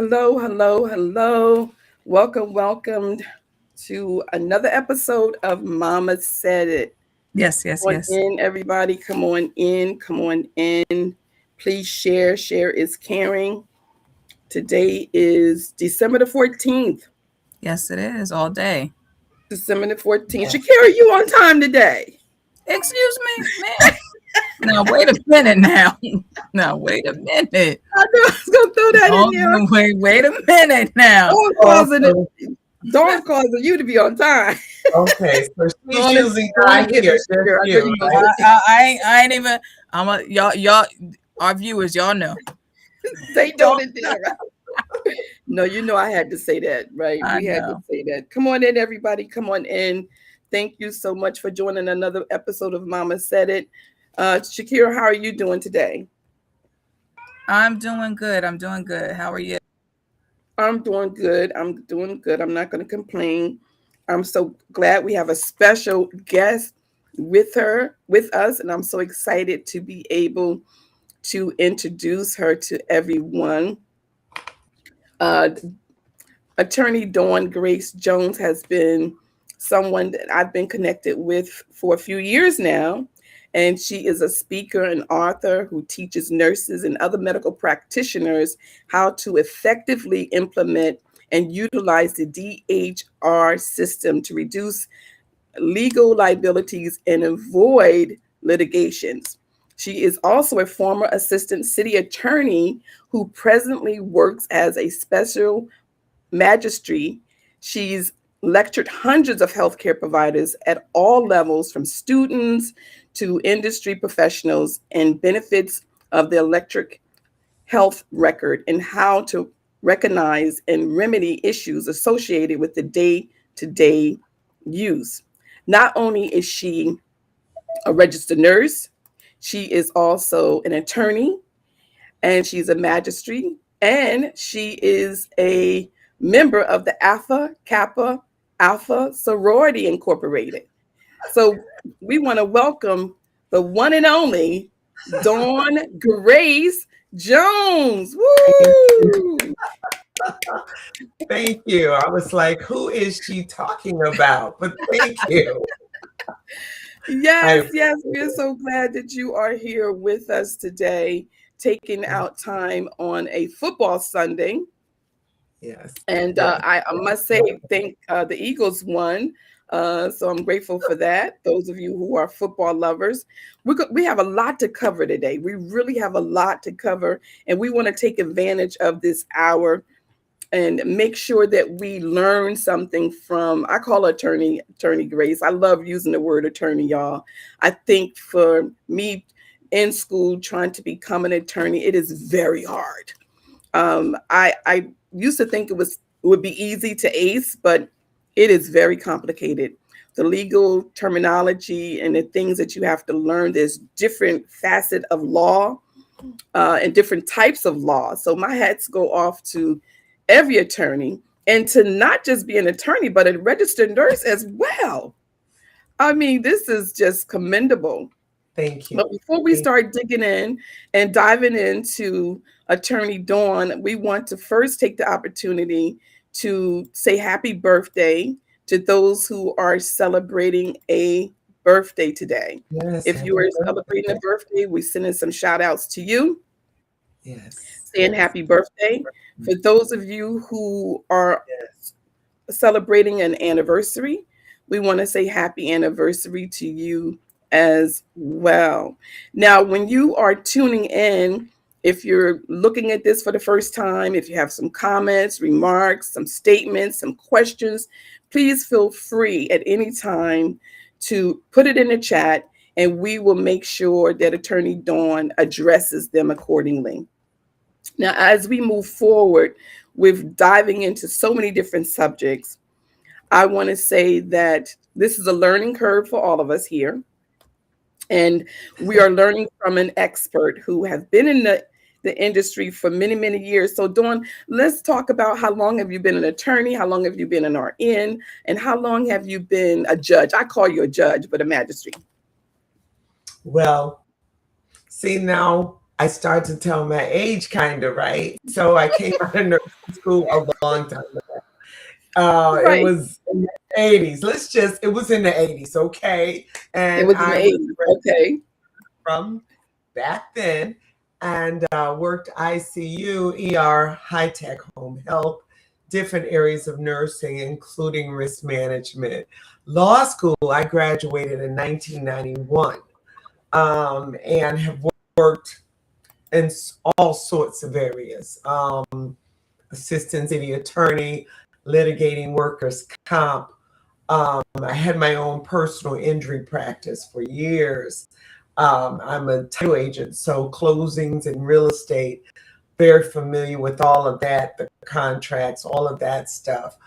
Hello, hello, hello. Welcome to another episode of Mama Said It. Yes, yes, Come on yes. in, everybody. Come on in. Come on in. Please share. Share is caring. Today is December the 14th. Yes, it is all day. December the 14th. Yes. Shakira, you on time today? Excuse me, man. Now, wait a minute now. Now, wait a minute. I knew I was going to throw that in Don't, there. wait a minute now. Dawn causing it. Dawn causing you to be on time. Okay, so she's Dawn is usually Dawn not here, is just Shakira. I know you, you know right? I ain't even. Y'all, our viewers, y'all know. They know that they're right. No, you know I had to say that, right? I We had to know. say that. Come on in, everybody. Come on in. Thank you so much for joining another episode of Mama Said It. Shakira, how are you doing today? I'm doing good. I'm doing good. How are you? I'm doing good. I'm doing good. I'm not going to complain. I'm so glad we have a special guest with us, and I'm so excited to be able to introduce her to everyone. Uh, Attorney Dawn Grace Jones has been someone that I've been connected with for a few years now. And she is a speaker and author who teaches nurses and other medical practitioners how to effectively implement and utilize the DHR system to reduce legal liabilities and avoid litigations. She is also a former assistant city attorney who presently works as a special magistrate. She's lectured hundreds of healthcare providers at all levels, from students to industry professionals, and benefits of the electric health record and how to recognize and remedy issues associated with the day to day use. Not only is she a registered nurse, she is also an attorney, and she's a magistrate, and she is a member of the Alpha Kappa Alpha Sorority Incorporated. So we want to welcome the one and only Dawn Grace Jones. Woo! Thank you. I was like, who is she talking about? But thank you. Yes, I yes, we're so glad that you are here with us today, taking out time on a football Sunday. yes, And yes. I must say, thank the Eagles won. So I'm grateful for that. Those of you who are football lovers, we have a lot to cover today. We really have a lot to cover, and we want to take advantage of this hour and make sure that we learn something from. I call her Attorney Grace. I love using the word attorney, y'all. I think for me in school trying to become an attorney, it is very hard. I used to think it would be easy to ace, but it is very complicated. The legal terminology and the things that you have to learn. There's different facet of law and different types of law. So my hats go off to every attorney, and to not just be an attorney, but a registered nurse as well. I mean, this is just commendable. Thank you. But before we Thank start digging in and diving into Attorney Dawn, we want to first take the opportunity to say happy birthday to those who are celebrating a birthday today. Yes, If happy you are celebrating birthday. a birthday, we're sending some shout outs to you, Yes, saying yes, happy birthday. For those of you who are yes, celebrating an anniversary, we want to say happy anniversary to you as well. Now, when you are tuning in, if you're looking at this for the first time, if you have some comments, remarks, some statements, some questions, please feel free at any time to put it in the chat, and we will make sure that Attorney Dawn addresses them accordingly. Now, as we move forward with diving into so many different subjects, I want to say that this is a learning curve for all of us here. And we are learning from an expert who has been in the industry for many, many years. So, Dawn, let's talk about how long have you been an attorney? How long have you been an RN? And how long have you been a judge? I call you a judge, but a magistrate. Well, see now, I started to tell my age, kind of, right? So I came out of nursing school a long time ago. It Right. was in the 80s. It was in the 80s, okay? It And was in the I was 80s. Okay. from back then and worked ICU, ER, high-tech home health, different areas of nursing, including risk management. Law school, I graduated in 1991 and have worked in all sorts of areas. Assistant city attorney, litigating workers' comp. I had my own personal injury practice for years. I'm a title agent, so closings and real estate, very familiar with all of that, the contracts, all of that stuff.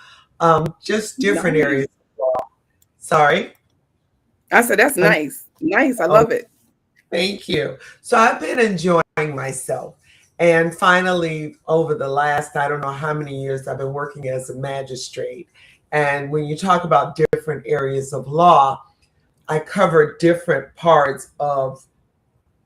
Just different Nice. areas of law. Sorry? I said, that's I'm, nice. Nice. I oh, love it. thank you. So I've been enjoying myself. And finally, over the last, I don't know how many years, I've been working as a magistrate. And when you talk about different areas of law, I cover different parts of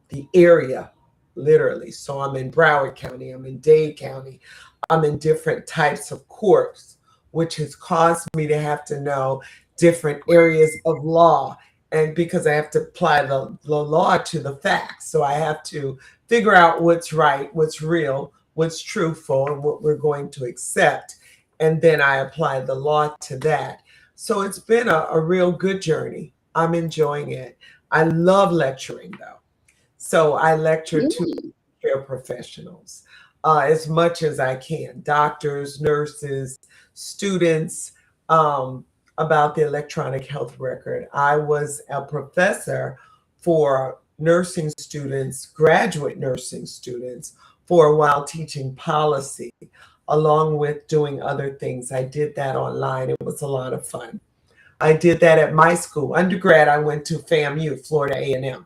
the area, literally. So I'm in Broward County, I'm in Dade County, I'm in different types of courts, which has caused me to have to know different areas of law. And because I have to apply the law to the facts. So I have to figure out what's right, what's real, what's truthful, and what we're going to accept. And then I apply the law to that. So it's been a real good journey. I'm enjoying it. I love lecturing though. So I lecture to Mm. care professionals as much as I can, doctors, nurses, students, about the electronic health record. I was a professor for nursing students, graduate nursing students, for a while teaching policy, along with doing other things. I did that online. It was a lot of fun. I did that at my school. Undergrad, I went to FAMU, Florida A&M.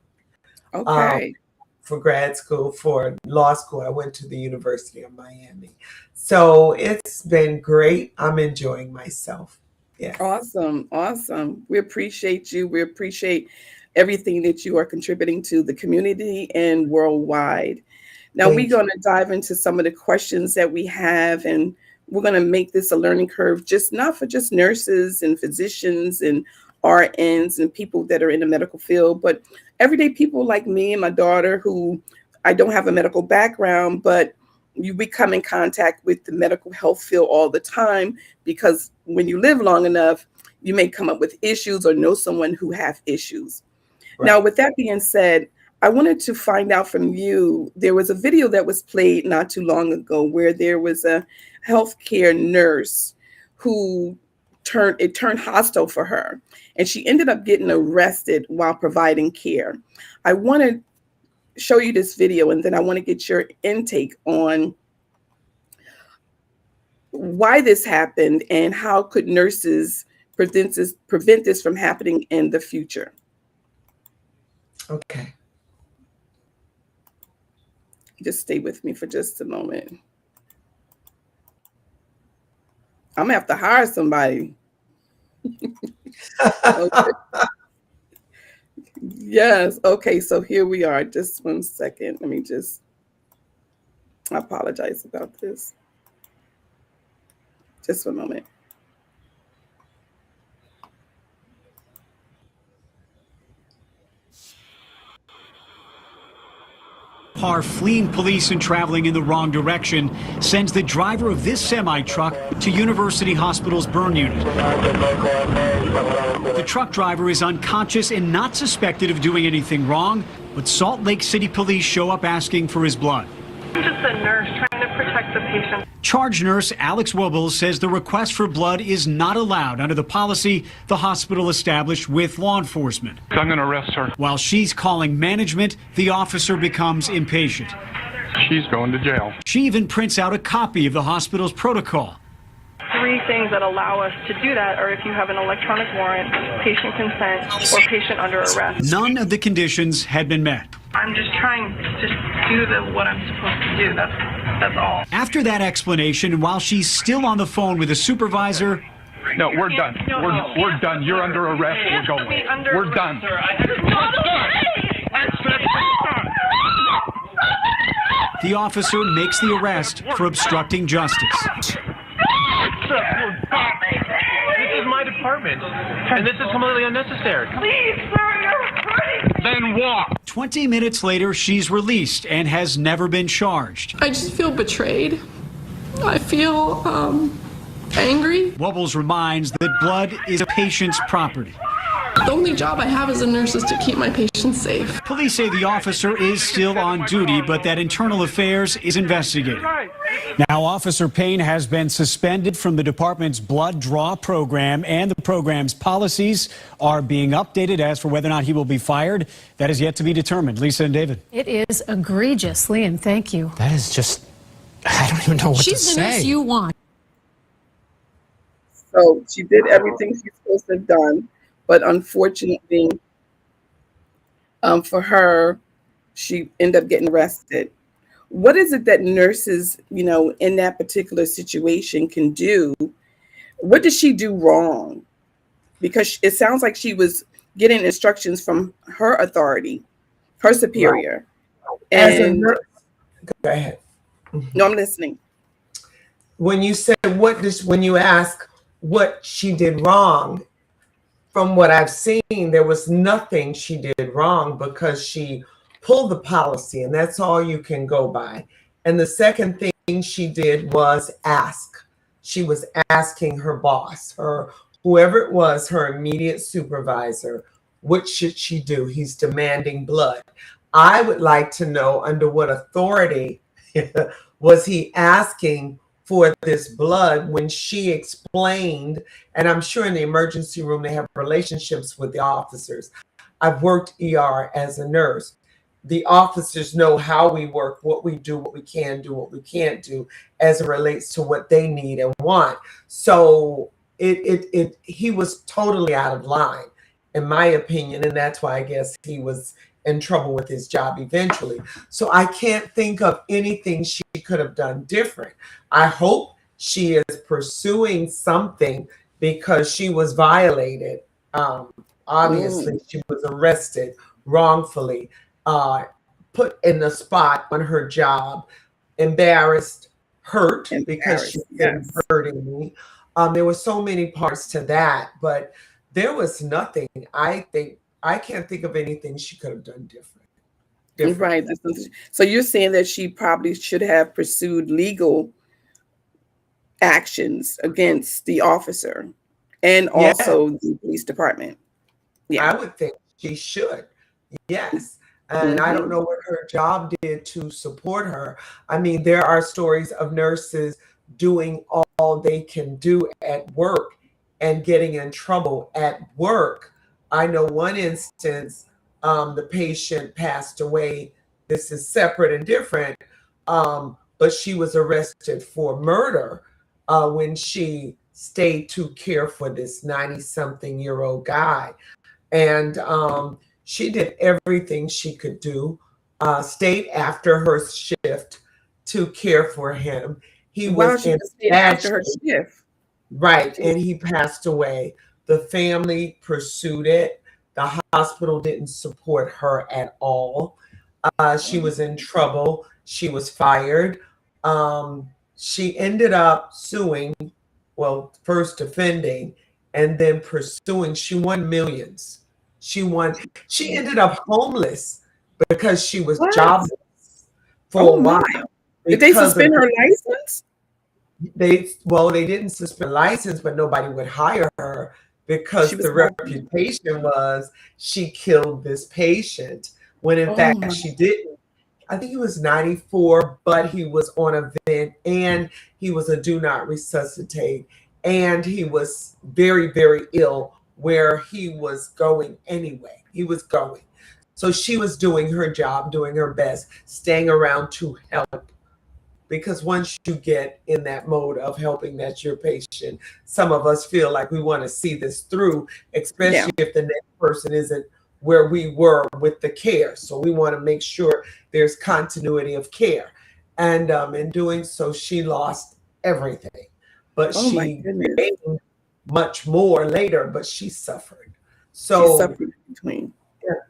Okay. For grad school. For law school, I went to the University of Miami. So it's been great. I'm enjoying myself. Yes. Awesome. Awesome. We appreciate you. We appreciate everything that you are contributing to the community and worldwide. Now, we're Thank you. going to dive into some of the questions that we have, and we're going to make this a learning curve, just not for just nurses and physicians and RNs and people that are in the medical field, but everyday people like me and my daughter who I don't have a medical background, but we come in contact with the medical health field all the time because when you live long enough, you may come up with issues or know someone who have issues. Right. Now, with that being said, I wanted to find out from you, there was a video that was played not too long ago where there was a healthcare nurse who turned hostile for her, and she ended up getting arrested while providing care. I want to show you this video, and then I want to get your intake on why this happened and how could nurses prevent this from happening in the future. Okay. Just stay with me for just a moment. I'm gonna have to hire somebody. Okay. Yes. Okay. So here we are. Just 1 second. Let me I apologize about this. Just 1 moment. Car fleeing police and traveling in the wrong direction sends the driver of this semi-truck to University Hospital's burn unit. The truck driver is unconscious and not suspected of doing anything wrong, but Salt Lake City police show up asking for his blood. I'm just a nurse trying to protect the patient. Charge nurse Alex Wobbles says the request for blood is not allowed under the policy the hospital established with law enforcement. I'm going to arrest her. While she's calling management, the officer becomes impatient. She's going to jail. She even prints out a copy of the hospital's protocol. 3 things that allow us to do that are if you have an electronic warrant, patient consent, or patient under arrest. None of the conditions had been met. I'm just trying to just do what I'm supposed to do. That's all. After that explanation, while she's still on the phone with a supervisor, No, we're done. We're done. You're under arrest. We're going. We're done. The officer makes the arrest for obstructing justice. This is my department, and this is completely unnecessary. Please, sir, you're hurting me. Then walk. 20 minutes later, she's released and has never been charged. I just feel betrayed. I feel angry. Wubbles reminds that blood is a patient's property. The only job I have as a nurse is to keep my patients safe. Police say the officer is still on duty, but that Internal Affairs is investigating. Now, Officer Payne has been suspended from the department's blood draw program, and the program's policies are being updated. As for whether or not he will be fired, that is yet to be determined. Lisa and David. It is egregious, Liam. Thank you. That is just, I don't even know what to say. She's the nurse you want. So she did everything she's supposed to have done, but unfortunately, for her, she ended up getting arrested. What is it that nurses, in that particular situation can do? What did she do wrong? Because it sounds like she was getting instructions from her authority, her superior. Right. As a And nurse, go ahead. no, I'm listening. When you say when you ask what she did wrong, from what I've seen, there was nothing she did wrong because she pulled the policy, and that's all you can go by. And the second thing she did was ask. She was asking her boss, whoever it was, her immediate supervisor, what should she do? He's demanding blood. I would like to know under what authority was he asking for this blood when she explained, and I'm sure in the emergency room they have relationships with the officers. I've worked ER as a nurse. The officers know how we work, what we do, what we can do, what we can't do as it relates to what they need and want. So he was totally out of line, in my opinion, and that's why I guess he was in trouble with his job eventually. So I can't think of anything she could have done different. I hope she is pursuing something because she was violated. Obviously, she was arrested wrongfully, put in the spot on her job, embarrassed, hurt because she's been hurting me. There were so many parts to that, but there was nothing. I can't think of anything she could have done different. Right. So you're saying that she probably should have pursued legal actions against the officer and also the police department. Yeah, I would think she should. Yes. And I don't know what her job did to support her. I mean, there are stories of nurses doing all they can do at work and getting in trouble at work. I know one instance, the patient passed away. This is separate and different, but she was arrested for murder when she stayed to care for this 90-something-year-old guy. And she did everything she could do, stayed after her shift to care for him. He was in after her shift. Right, and he passed away. The family pursued it. The hospital didn't support her at all. She was in trouble. She was fired. She ended up suing, well, first defending and then pursuing. She won millions. She ended up homeless because she was jobless for a while. Did they suspend her license? They didn't suspend her license, but nobody would hire her because the reputation was she killed this patient, when in fact she didn't. I think he was 94, but he was on a vent and he was a do not resuscitate, and he was very, very ill where he was going anyway. He was going. So she was doing her job, doing her best, staying around to help. Because once you get in that mode of helping that your patient, some of us feel like we want to see this through, especially if the next person isn't where we were with the care. So we want to make sure there's continuity of care. And in doing so, she lost everything. But she gained much more later, but she suffered. So she suffered between.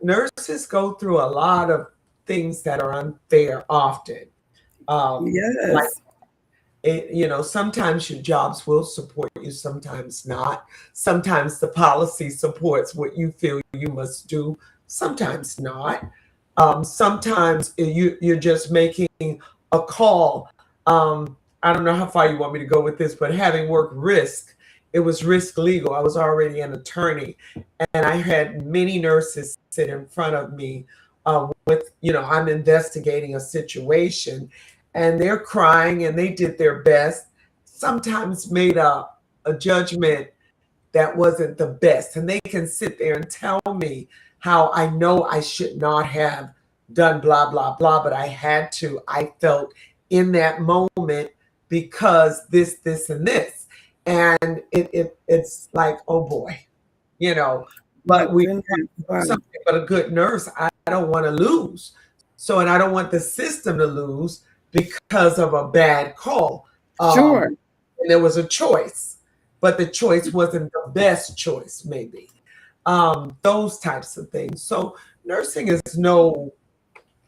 Nurses go through a lot of things that are unfair often. Like Yes. sometimes your jobs will support you, sometimes not. Sometimes the policy supports what you feel you must do, sometimes not. Sometimes you're just making a call. I don't know how far you want me to go with this, but having worked risk, it was risk legal. I was already an attorney, and I had many nurses sit in front of me with, I'm investigating a situation, and they're crying, and they did their best, sometimes made a judgment that wasn't the best. And they can sit there and tell me how I know I should not have done blah, blah, blah, but I had to. I felt in that moment because this, and this. And it's like, oh boy, My but we goodness. Wow. something but a good nurse. I don't want to lose. So, and I don't want the system to lose because of a bad call. Sure. And there was a choice, but the choice wasn't the best choice, maybe. Those types of things. So nursing is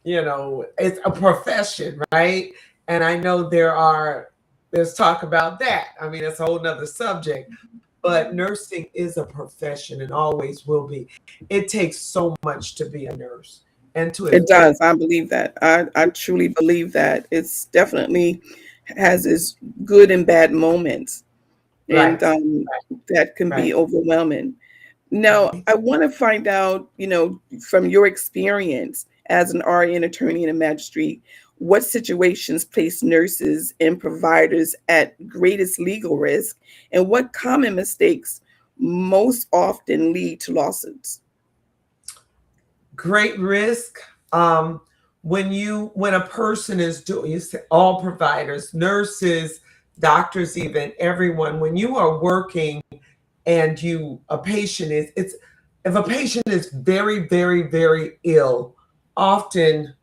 it's a profession, right? And I know there's talk about that. I mean, it's a whole nother subject, but nursing is a profession and always will be. It takes so much to be a nurse and to It does. I believe that. I truly believe that. It's definitely has its good and bad moments, and that can be overwhelming. Now, I want to find out, from your experience as an RN attorney and a magistrate, what situations place nurses and providers at greatest legal risk, and what common mistakes most often lead to lawsuits? Great risk. When a person is doing, you say all providers, nurses, doctors, even everyone, when you are working and a patient if a patient is very, very, very ill, often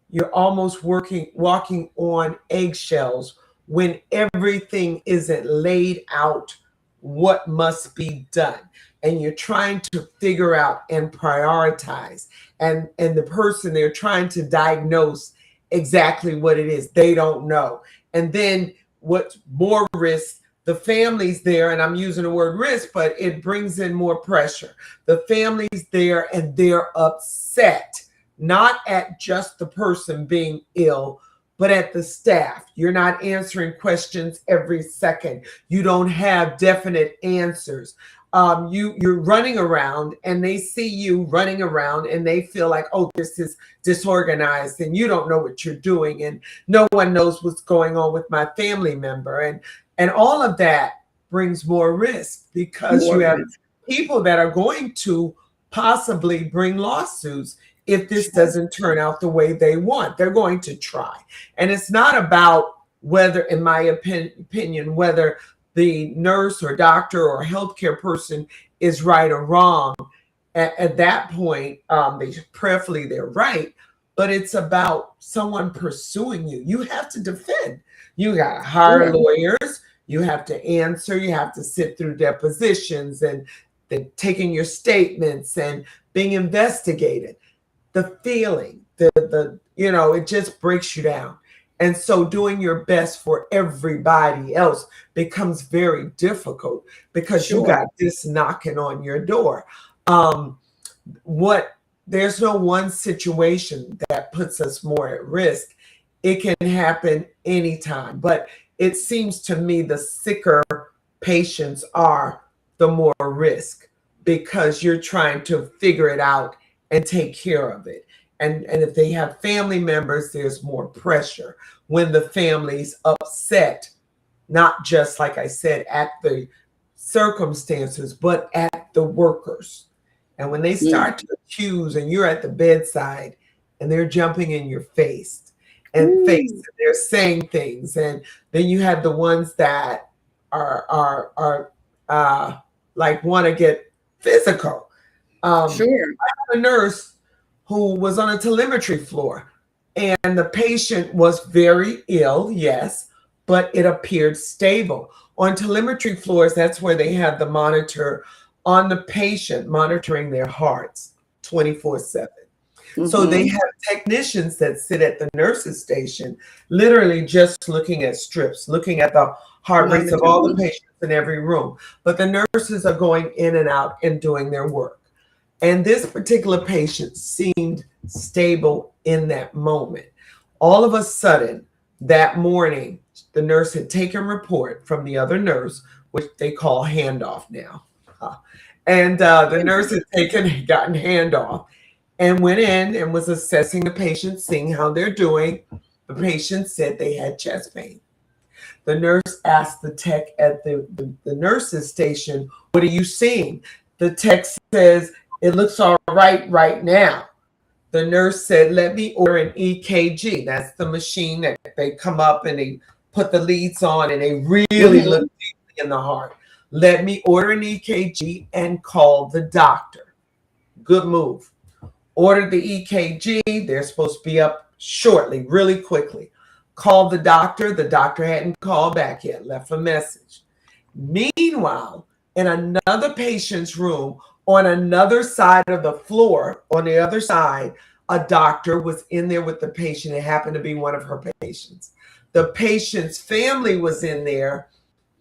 you're almost walking on eggshells when everything isn't laid out what must be done. And you're trying to figure out and prioritize. And the person they're trying to diagnose exactly what it is, they don't know. And then what's more risk, the family's there, and I'm using the word risk, but it brings in more pressure. The family's there and they're upset, not at just the person being ill, but at the staff. You're not answering questions every second. You don't have definite answers. You're running around and they see you running around and they feel like, oh, this is disorganized and you don't know what you're doing and no one knows what's going on with my family member. And all of that brings more risk because you have people that are going to possibly bring lawsuits if this doesn't turn out the way they want. They're going to try. And it's not about whether, in my opinion, whether the nurse or doctor or healthcare person is right or wrong. At that point, prayerfully they're right, but it's about someone pursuing you. You have to defend. You got to hire lawyers. You have to answer. You have to sit through depositions and taking your statements and being investigated. The feeling, it just breaks you down. And so doing your best for everybody else becomes very difficult because you got this knocking on your door. There's no one situation that puts us more at risk. It can happen anytime, but it seems to me the sicker patients are, the more risk because you're trying to figure it out and take care of it. And if they have family members, there's more pressure when the family's upset, not just, like I said, at the circumstances, but at the workers. And when they start to accuse and you're at the bedside and they're jumping in your face and they're saying things. And then you have the ones that are like want to get physical. I have a nurse who was on a telemetry floor and the patient was very ill, yes, but it appeared stable. On telemetry floors, that's where they have the monitor on the patient, monitoring their hearts 24/7. So they have technicians that sit at the nurse's station, literally just looking at strips, looking at the heart rates of all the patients in every room. But the nurses are going in and out and doing their work. And this particular patient seemed stable in that moment. All of a sudden, that morning, the nurse had taken report from the other nurse, which they call handoff now. And the nurse had gotten handoff and went in and was assessing the patient, seeing how they're doing. The patient said they had chest pain. The nurse asked the tech at the nurse's station, "What are you seeing?" The tech says, "It looks all right now." The nurse said, "Let me order an EKG." That's the machine that they come up and they put the leads on and they really look deeply in the heart. "Let me order an EKG and call the doctor." Good move. Ordered the EKG. They're supposed to be up shortly, really quickly. Called the doctor. The doctor hadn't called back yet, left a message. Meanwhile, in another patient's room, on another side of the floor, on the other side, a doctor was in there with the patient. It happened to be one of her patients. The patient's family was in there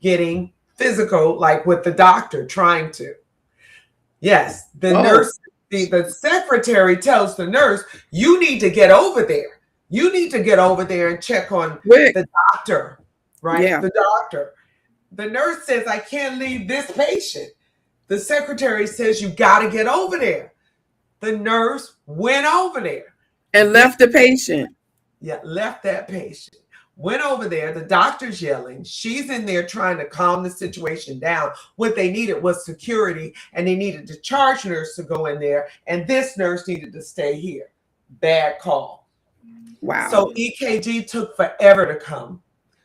getting physical, like with the doctor trying to. Yes, the nurse, the secretary tells the nurse, "You need to get over there. You need to get over there and check on the doctor," right? Yeah. The doctor. The nurse says, "I can't leave this patient." The secretary says, "You got to get over there." The nurse went over there. And left the patient. Yeah, left that patient. Went over there. The doctor's yelling. She's in there trying to calm the situation down. What they needed was security, and they needed the charge nurse to go in there, and this nurse needed to stay here. Bad call. Wow. So EKG took forever to come.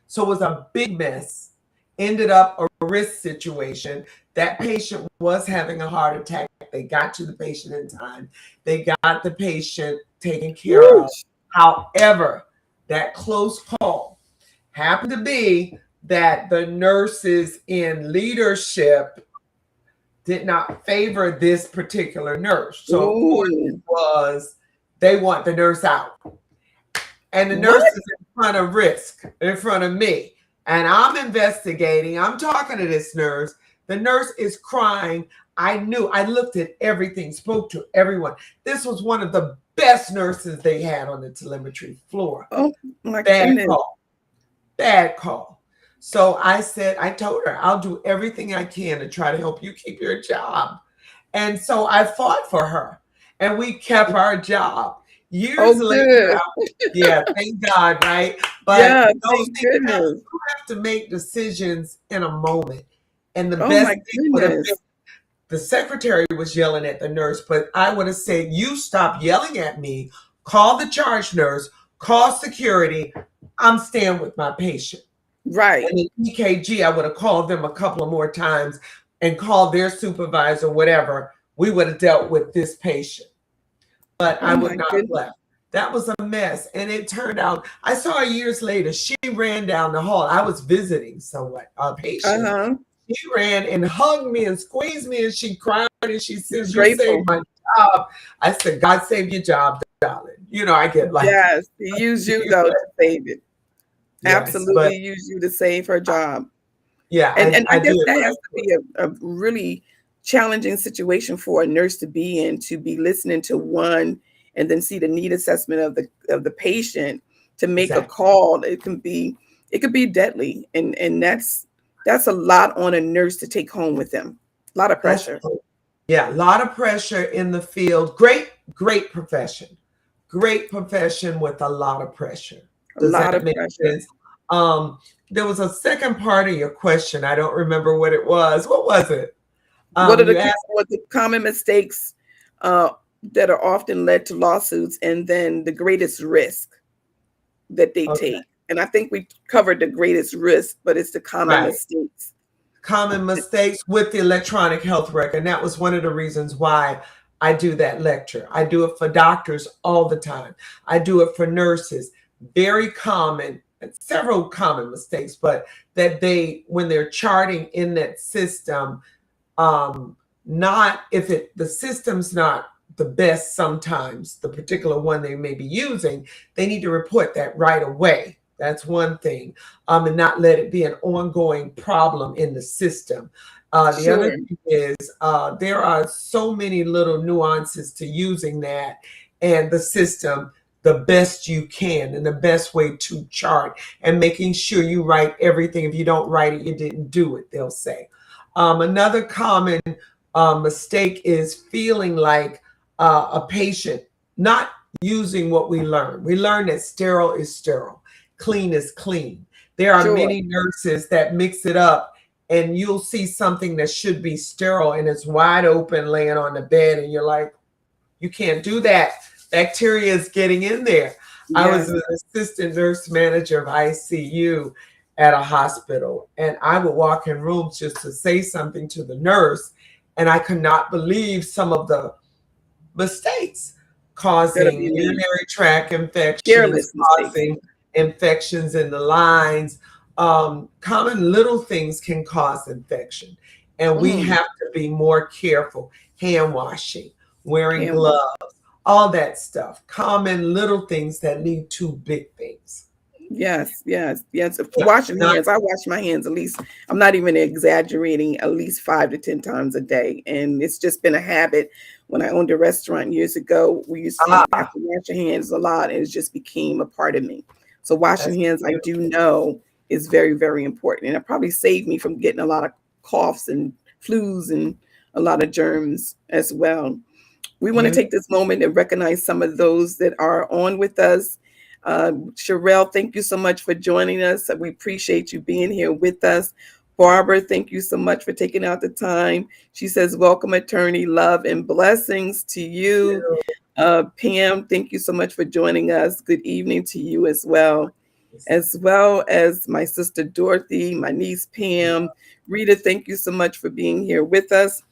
So it was a big mess. Ended up a risk situation. That patient was having a heart attack. They got to the patient in time. They got the patient taken care of. However, that close call happened to be that the nurses in leadership did not favor this particular nurse. So of course it was, they want the nurse out. And the nurse is in front of risk, in front of me. And I'm investigating. I'm talking to this nurse. The nurse is crying. I looked at everything, spoke to everyone. This was one of the best nurses they had on the telemetry floor. Oh my Bad goodness. call. Bad call. So I told her, "I'll do everything I can to try to help you keep your job." And so I fought for her and we kept our job. Years later, yeah, thank God, right? But those things you have to make decisions in a moment. And the best thing would have been, the secretary was yelling at the nurse, but I would have said, "You stop yelling at me, call the charge nurse, call security. I'm staying with my patient." Right. And the EKG, I would have called them a couple of more times and called their supervisor, whatever. We would have dealt with this patient. But I would not have left. That was a mess. And it turned out, I saw her years later, she ran down the hall. I was visiting a patient. She ran and hugged me and squeezed me and she cried and she says, "You saved my job." I said, "God save your job, darling." You know, I get like, yes, he used you though to save it. Yes, absolutely use you to save her job. Yeah. And I guess that has to be a really challenging situation for a nurse to be in, to be listening to one and then see the need assessment of the patient to make a call. It could be deadly. And that's a lot on a nurse to take home with them. A lot of pressure. Yeah, a lot of pressure in the field. Great profession. Great profession with a lot of pressure. Does that make sense? There was a second part of your question. I don't remember what it was. What was it? What are the common mistakes that are often led to lawsuits, and then the greatest risk that they take? And I think we covered the greatest risk, but it's the common mistakes. Common mistakes with the electronic health record. And that was one of the reasons why I do that lecture. I do it for doctors all the time. I do it for nurses. Very common, several common mistakes, but that when they're charting in that system, the system's not the best sometimes, the particular one they may be using, they need to report that right away. That's one thing, and not let it be an ongoing problem in the system. The other thing is there are so many little nuances to using that and the system the best you can, and the best way to chart, and making sure you write everything. If you don't write it, you didn't do it, they'll say. Another common mistake is feeling like a patient not using what we learn. We learn that sterile is sterile, clean is clean. There are many nurses that mix it up, and you'll see something that should be sterile and it's wide open laying on the bed, and you're like, you can't do that. Bacteria is getting in there. Yes. I was an assistant nurse manager of ICU at a hospital, and I would walk in rooms just to say something to the nurse, and I could not believe some of the mistakes causing urinary tract infections, causing infections in the lines. Common little things can cause infection, and we have to be more careful. Hand washing, wearing gloves, all that stuff. Common little things that lead to big things. Yes. Washing hands. I wash my hands at least, I'm not even exaggerating, at least 5 to 10 times a day. And it's just been a habit. When I owned a restaurant years ago, we used to have to wash your hands a lot, and it just became a part of me. So washing hands, I do know, is very, very important. And it probably saved me from getting a lot of coughs and flus and a lot of germs as well. We want to take this moment and recognize some of those that are on with us. Sherelle, thank you so much for joining us. We appreciate you being here with us. Barbara, thank you so much for taking out the time. She says, welcome, attorney, love and blessings to you. Pam, thank you so much for joining us. Good evening to you as well as my sister Dorothy, my niece Pam. Rita, thank you so much for being here with us.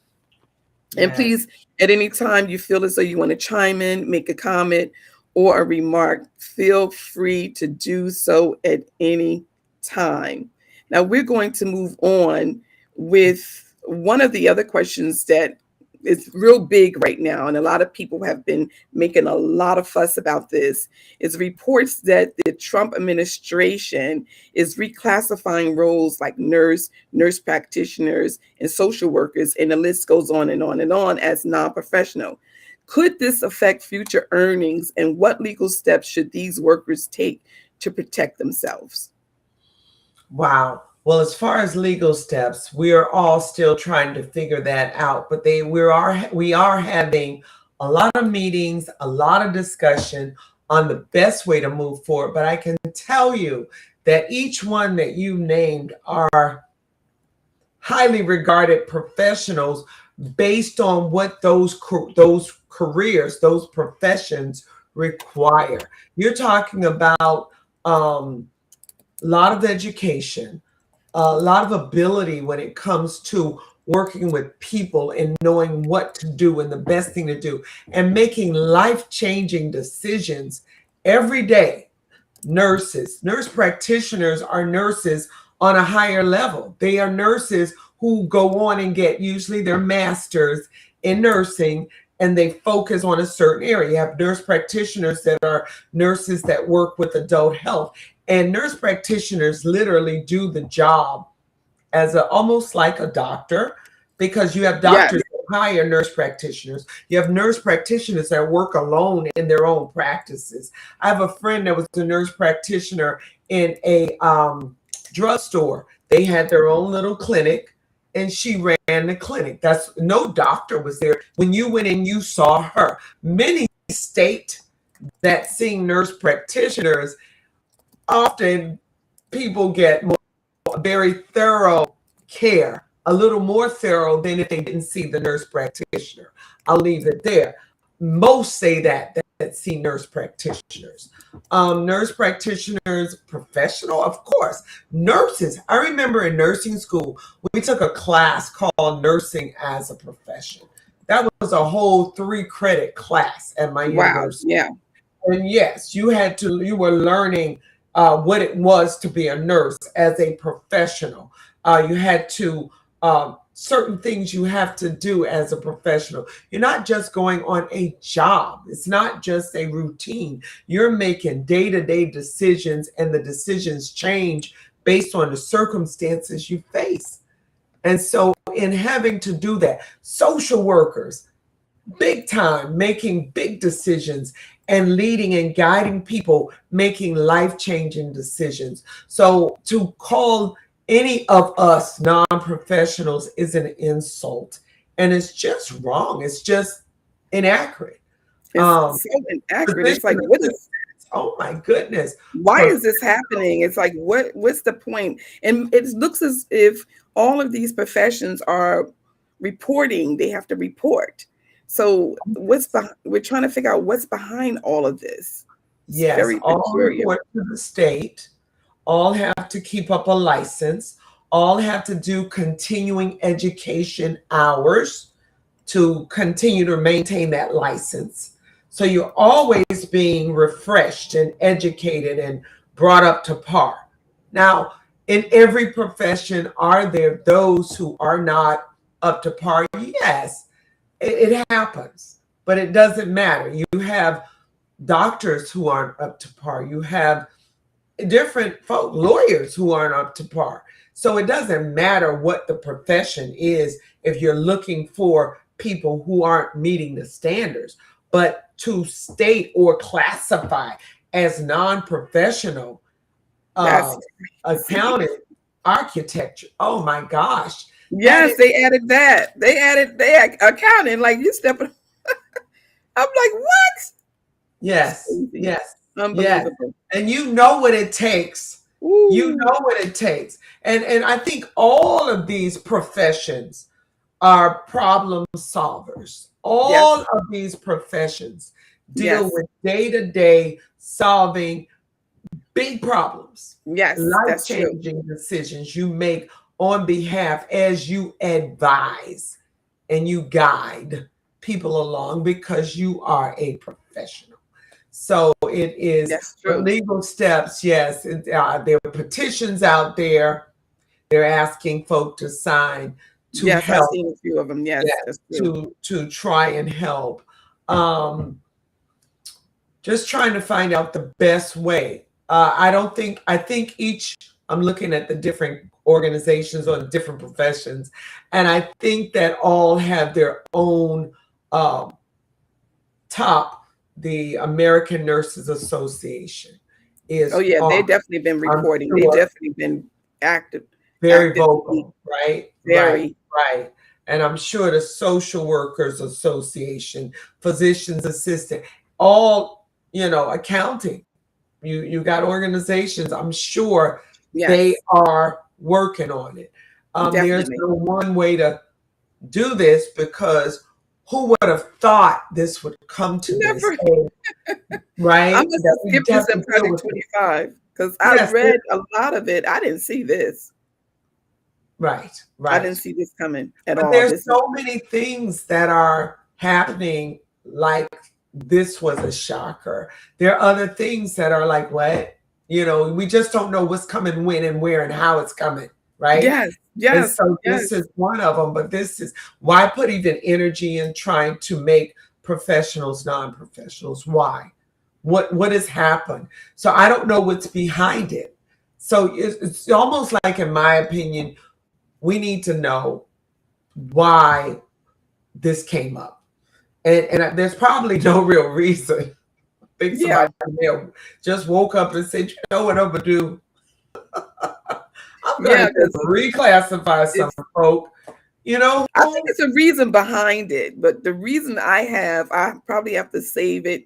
And please, at any time you feel as though you want to chime in, make a comment or a remark, feel free to do so at any time. Now we're going to move on with one of the other questions that is real big right now, and a lot of people have been making a lot of fuss about this, is reports that the Trump administration is reclassifying roles like nurse practitioners, and social workers, and the list goes on and on and on, as non-professional. Could this affect future earnings, and what legal steps should these workers take to protect themselves? Wow. Well, as far as legal steps, we are all still trying to figure that out. But we are having a lot of meetings, a lot of discussion on the best way to move forward. But I can tell you that each one that you named are highly regarded professionals based on what those careers, those professions require. You're talking about a lot of education, a lot of ability when it comes to working with people and knowing what to do and the best thing to do and making life-changing decisions every day. Nurse practitioners are nurses on a higher level. They are nurses who go on and get usually their masters in nursing, and they focus on a certain area. You have nurse practitioners that are nurses that work with adult health. And nurse practitioners literally do the job as almost like a doctor, because you have doctors that hire nurse practitioners. You have nurse practitioners that work alone in their own practices. I have a friend that was a nurse practitioner in a drugstore. They had their own little clinic, and she ran the clinic. No doctor was there. When you went in, you saw her. Many state that seeing nurse practitioners, often people get very thorough care, a little more thorough than if they didn't see the nurse practitioner. I'll leave it there. Most say that see nurse practitioners. Nurse practitioners, professional, of course. Nurses. I remember in nursing school, we took a class called Nursing as a Profession. That was a whole 3-credit class at my university. Yeah. And yes, you were learning what it was to be a nurse as a professional. You had to certain things you have to do as a professional. You're not just going on a job. It's not just a routine. You're making day-to-day decisions, and the decisions change based on the circumstances you face. And so in having to do that, social workers, big time, making big decisions and leading and guiding people, making life-changing decisions. So to call any of us non-professionals is an insult, and it's just wrong. It's just inaccurate. It's so inaccurate. It's like, what is? Oh my goodness! Why is this happening? It's like, what's the point? And it looks as if all of these professions are reporting. They have to report. So we're trying to figure out what's behind all of this. Yes, all report to the state. All have to keep up a license. All have to do continuing education hours to continue to maintain that license. So you're always being refreshed and educated and brought up to par. Now, in every profession, are there those who are not up to par? Yes, it happens, but it doesn't matter. You have doctors who aren't up to par. You have different folk, lawyers who aren't up to par. So it doesn't matter what the profession is if you're looking for people who aren't meeting the standards. But to state or classify as non-professional, accountant, architecture, oh my gosh. Yes, they added that. They added accounting, like you stepping. I'm like, what? Yes, yes. Unbelievable. Yes. And you know what it takes. Ooh. You know what it takes. And I think all of these professions are problem solvers. All of these professions deal with day-to-day solving big problems. Yes, life-changing decisions you make on behalf as you advise and you guide people along because you are a professional. So it is legal steps. Yes, there are petitions out there. They're asking folk to sign to help. I've seen a few of them. Yes, to try and help. Just trying to find out the best way. I think each. I'm looking at the different organizations or different professions, and I think that all have their own top. The American Nurses Association is. Oh yeah, they've definitely been reporting. Sure. They've definitely been active. Very vocal, right? Very. Right. And I'm sure the Social Workers Association, Physicians Assistant, all, accounting. You got organizations, I'm sure they are working on it. There's no one way to do this because who would have thought this would come to this? Right? I must have skipped this in Project 25 because I read a lot of it. I didn't see this. Right. I didn't see this coming at all. There's so many things that are happening like this was a shocker. There are other things that are like, what? We just don't know what's coming, when and where and how it's coming, right? Yes. And so this is one of them, but this is why put even energy in trying to make professionals non-professionals. Why? What has happened? So I don't know what's behind it. So it's almost like, in my opinion, we need to know why this came up. And there's probably no real reason. I think somebody just woke up and said, you know what I'm going to do? I'm going to reclassify some folk. I think it's a reason behind it. But the reason I probably have to save it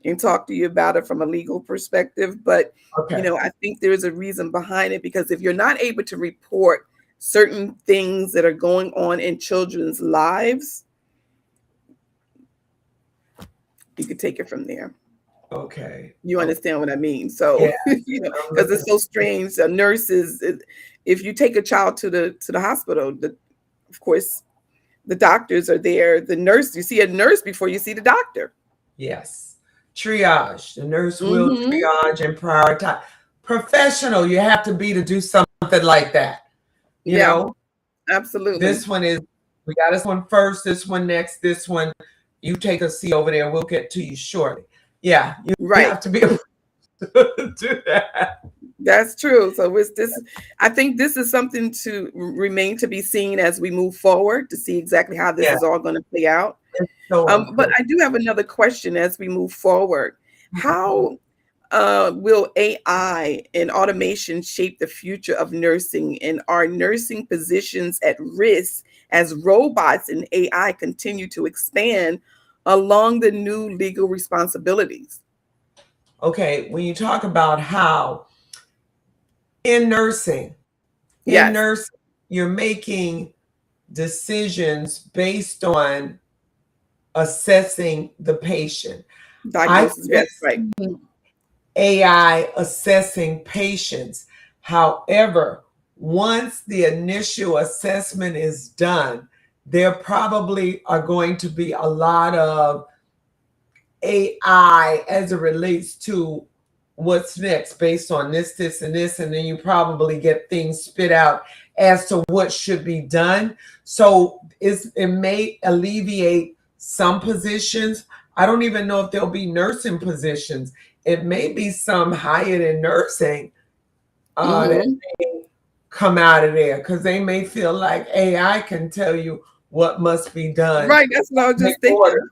and talk to you about it from a legal perspective. But, I think there's a reason behind it, because if you're not able to report certain things that are going on in children's lives, you could take it from there. Okay. You understand what I mean? So, because it's so strange. Nurses, if you take a child to the hospital, of course, the doctors are there. The nurse, you see a nurse before you see the doctor. Yes. Triage. The nurse will triage and prioritize. Professional, you have to be to do something like that. You know? Absolutely. This one is, we got this one first, this one next, this one, you take a seat over there. We'll get to you shortly. Yeah, you have to be able to do that. That's true. So it's this. I think this is something to remain to be seen as we move forward to see exactly how this is all going to play out. But I do have another question as we move forward. How will AI and automation shape the future of nursing, and are nursing positions at risk as robots and AI continue to expand along the new legal responsibilities? Okay, when you talk about how in nursing, you're making decisions based on assessing the patient. Diagnosis, that's right. AI assessing patients. However, once the initial assessment is done, there probably are going to be a lot of AI as it relates to what's next based on this, and this, and then you probably get things spit out as to what should be done. So it may alleviate some positions. I don't even know if there'll be nursing positions. It may be some higher in nursing that may come out of there because they may feel like AI can tell you what must be done. Right, that's what I was just thinking.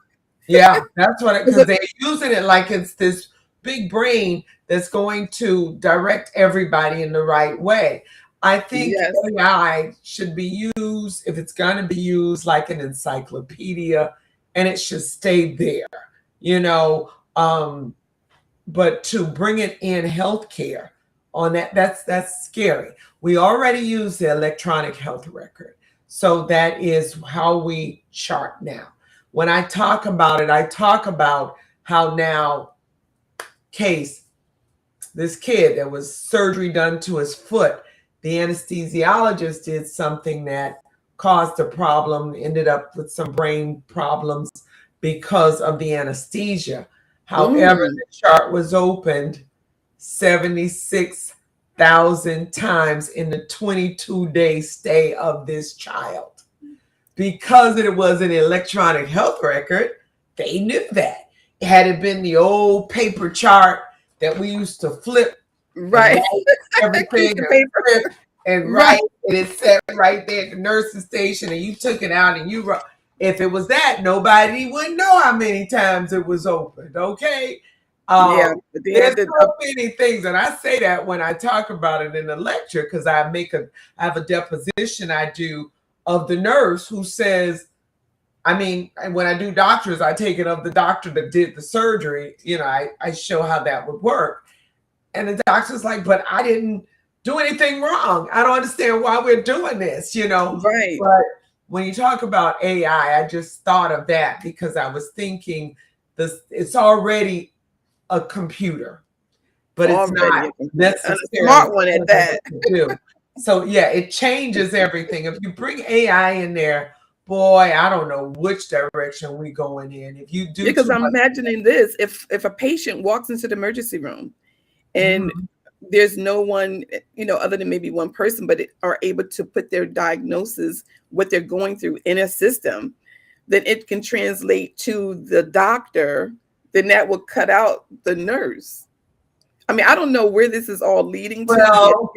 Yeah, that's what, because they're using it like it's this big brain that's going to direct everybody in the right way. I think AI should be used, if it's going to be used, like an encyclopedia, and it should stay there, you know. But to bring it in healthcare on that's scary. We already use the electronic health record, so that is how we chart now. When I talk about it, I talk about how now this kid, there was surgery done to his foot. The anesthesiologist did something that caused a problem, ended up with some brain problems because of the anesthesia. However, the chart was opened 76,000 times in the 22-day stay of this child. Because it was an electronic health record, they knew that. Had it been the old paper chart that we used to flip, everything and write, and it sat right there at the nursing station, and you took it out and you wrote. If it was that, nobody would know how many times it was opened. Okay. There's so many things, and I say that when I talk about it in the lecture, because I have a deposition I do of the nurse who says, I mean, when I do doctors, I take it of the doctor that did the surgery. You know, I show how that would work. And the doctor's like, but I didn't do anything wrong. I don't understand why we're doing this, you know. Right. But when you talk about AI, I just thought of that because I was thinking it's already a computer, but it's not necessarily a smart one at that. So yeah, it changes everything. If you bring AI in there, boy, I don't know which direction we're going in. If you do, because I'm imagining this: if a patient walks into the emergency room and there's no one, you know, other than maybe one person, but are able to put their diagnosis, what they're going through, in a system, then it can translate to the doctor. Then that will cut out the nurse. I mean, I don't know where this is all leading to. Well,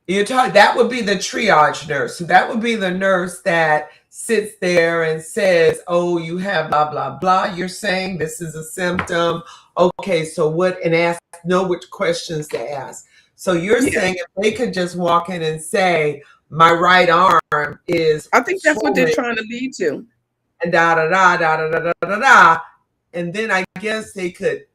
that would be the triage nurse. So that would be the nurse that sits there and says, oh, you have blah, blah, blah. You're saying this is a symptom. Okay, so what? And know which questions to ask. So you're saying if they could just walk in and say, my right arm is, I think that's what they're trying to lead to. And da da da da da da da da. And then I guess they could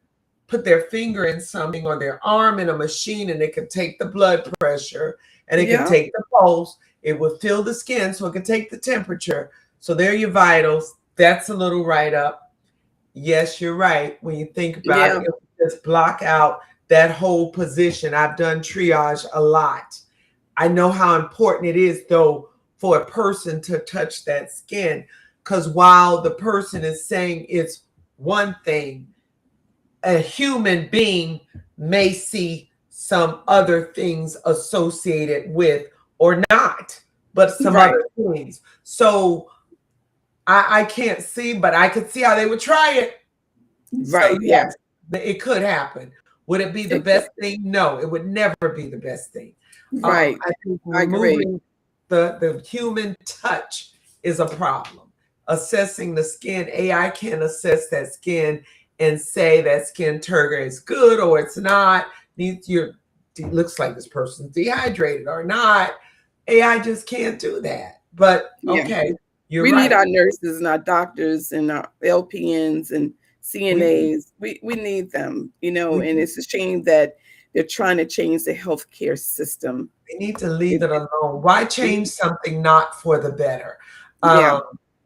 put their finger in something or their arm in a machine, and they could take the blood pressure and it could take the pulse. It would feel the skin, so it could take the temperature. So there are your vitals. That's a little write-up. Yes, you're right. When you think about it, just block out that whole position. I've done triage a lot. I know how important it is, though, for a person to touch that skin, because while the person is saying it's one thing, a human being may see some other things associated with or not but some Right. other things. So I can't see, but I could see how they would try it. Right. So Yeah. yes, it could happen. Would it be the It best thing? No, it would never be the best thing. Right. I think I agree. removing the human touch is a problem. Assessing the skin, AI can assess that skin and say that skin turgor is good or it's not. It looks like this person's dehydrated or not. AI just can't do that. But Yeah. okay, you're We right. need our nurses and our doctors and our LPNs and CNAs. We need them, you know, We and do. it's a shame that they're trying to change the healthcare system. We need to leave it alone. Why change something not for the better? Yeah.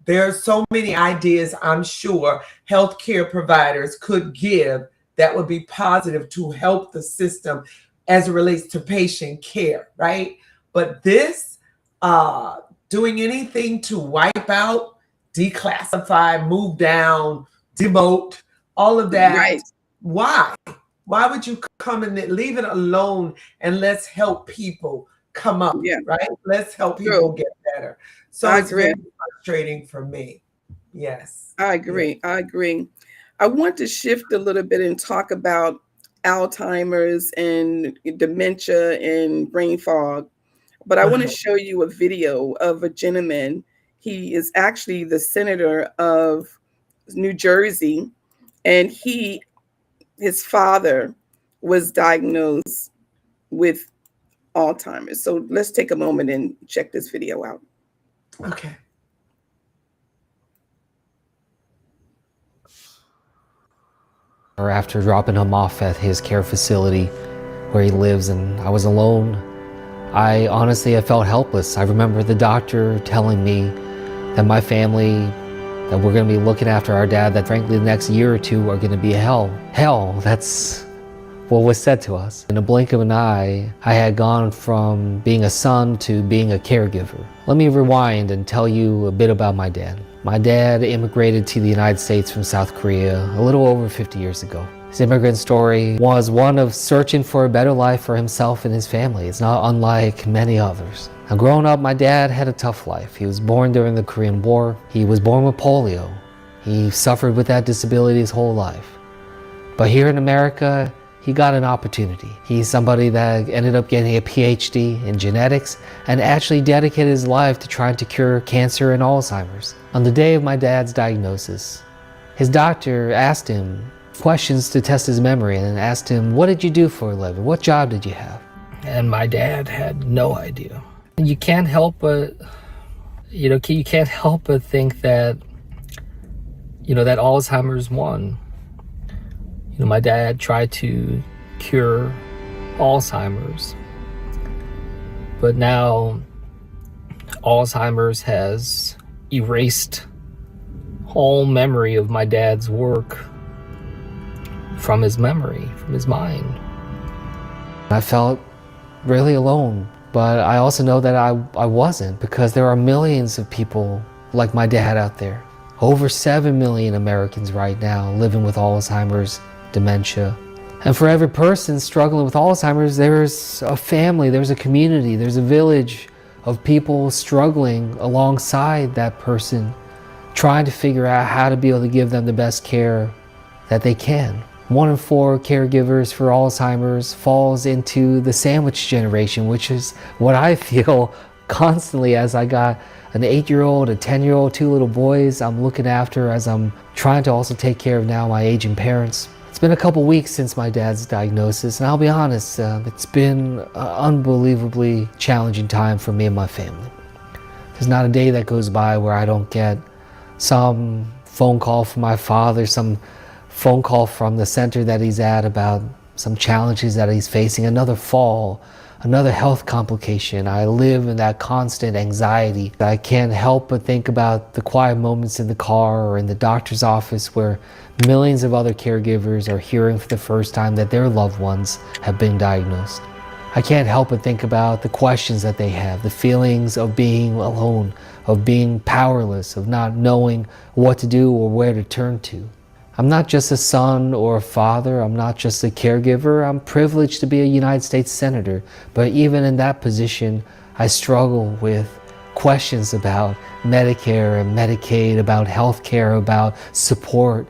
There are so many ideas I'm sure healthcare providers could give that would be positive to help the system as it relates to patient care, right? But this, doing anything to wipe out, declassify, move down, demote, all of that. Right. Why? Why would you come and leave it alone and let's help people come up, Yeah. right? Let's help True. people get better. So I it's very agree. frustrating for me. Yes. I agree. I agree. I want to shift a little bit and talk about Alzheimer's and dementia and brain fog. But I want to show you a video of a gentleman. He is actually the senator of New Jersey, and his father was diagnosed with Alzheimer's. So let's take a moment and check this video out. Okay. Or after dropping him off at his care facility where he lives, and I was alone, I felt helpless. I remember the doctor telling me that my family, that we're going to be looking after our dad, that frankly the next year or two are going to be hell. Hell, that's what was said to us. In a blink of an eye, I had gone from being a son to being a caregiver. Let me rewind and tell you a bit about my dad. My dad immigrated to the United States from South Korea a little over 50 years ago. His immigrant story was one of searching for a better life for himself and his family. It's not unlike many others. Now, growing up, my dad had a tough life. He was born during the Korean War. He was born with polio. He suffered with that disability his whole life. But here in America, he got an opportunity. He's somebody that ended up getting a PhD in genetics and actually dedicated his life to trying to cure cancer and Alzheimer's. On the day of my dad's diagnosis, his doctor asked him questions to test his memory and asked him, "What did you do for a living? What job did you have?" And my dad had no idea. You can't help but, you can't help but think that, that Alzheimer's won. My dad tried to cure Alzheimer's, but now Alzheimer's has erased all memory of my dad's work from his memory, from his mind. I felt really alone, but I also know that I wasn't, because there are millions of people like my dad out there. Over 7 million Americans right now living with Alzheimer's, dementia. And for every person struggling with Alzheimer's, there's a family, there's a community, there's a village of people struggling alongside that person, trying to figure out how to be able to give them the best care that they can. 1 in 4 caregivers for Alzheimer's falls into the sandwich generation, which is what I feel constantly as I got an 8-year-old, a 10-year-old, 2 little boys I'm looking after as I'm trying to also take care of now my aging parents. It's been a couple weeks since my dad's diagnosis, and I'll be honest, it's been an unbelievably challenging time for me and my family. There's not a day that goes by where I don't get some phone call from my father, some phone call from the center that he's at about some challenges that he's facing, another fall, another health complication. I live in that constant anxiety. I can't help but think about the quiet moments in the car or in the doctor's office where millions of other caregivers are hearing for the first time that their loved ones have been diagnosed. I can't help but think about the questions that they have, the feelings of being alone, of being powerless, of not knowing what to do or where to turn to. I'm not just a son or a father, I'm not just a caregiver, I'm privileged to be a United States Senator, but even in that position, I struggle with questions about Medicare and Medicaid, about healthcare, about support.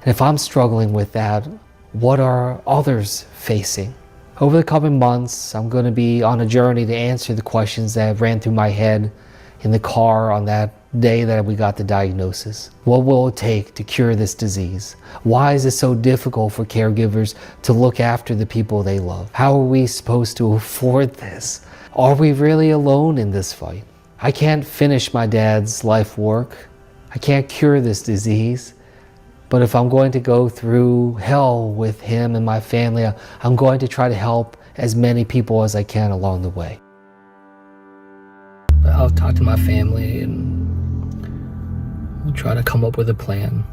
And if I'm struggling with that, what are others facing? Over the coming months, I'm going to be on a journey to answer the questions that ran through my head in the car on that day that we got the diagnosis. What will it take to cure this disease? Why is it so difficult for caregivers to look after the people they love? How are we supposed to afford this? Are we really alone in this fight? I can't finish my dad's life work. I can't cure this disease. But if I'm going to go through hell with him and my family, I'm going to try to help as many people as I can along the way. I'll talk to my family and we'll try to come up with a plan.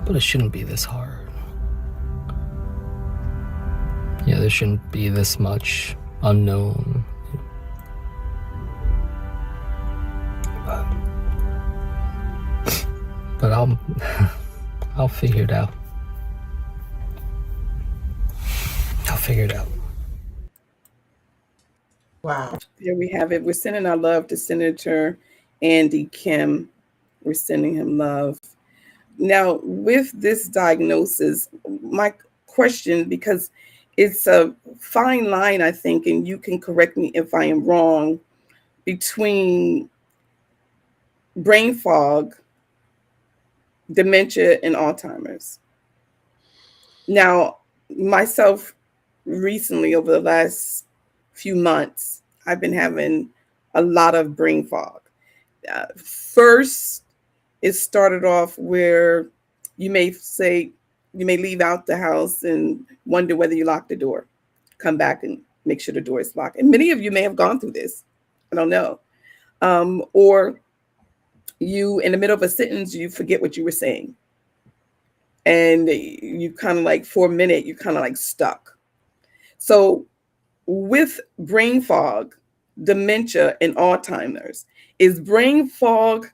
But it shouldn't be this hard. Yeah, there shouldn't be this much unknown. But I'll figure it out. I'll figure it out. Wow. There we have it. We're sending our love to Senator Andy Kim. We're sending him love. Now, with this diagnosis, my question, because it's a fine line, I think, and you can correct me if I am wrong, between brain fog, dementia, and Alzheimer's. Now, myself, recently, over the last few months, I've been having a lot of brain fog. First, it started off where you may leave out the house and wonder whether you locked the door, come back and make sure the door is locked. And many of you may have gone through this. I don't know. Or you, in the middle of a sentence, you forget what you were saying. And you kind of like, for a minute, you kind of like stuck. So with brain fog, dementia, and Alzheimer's, is brain fog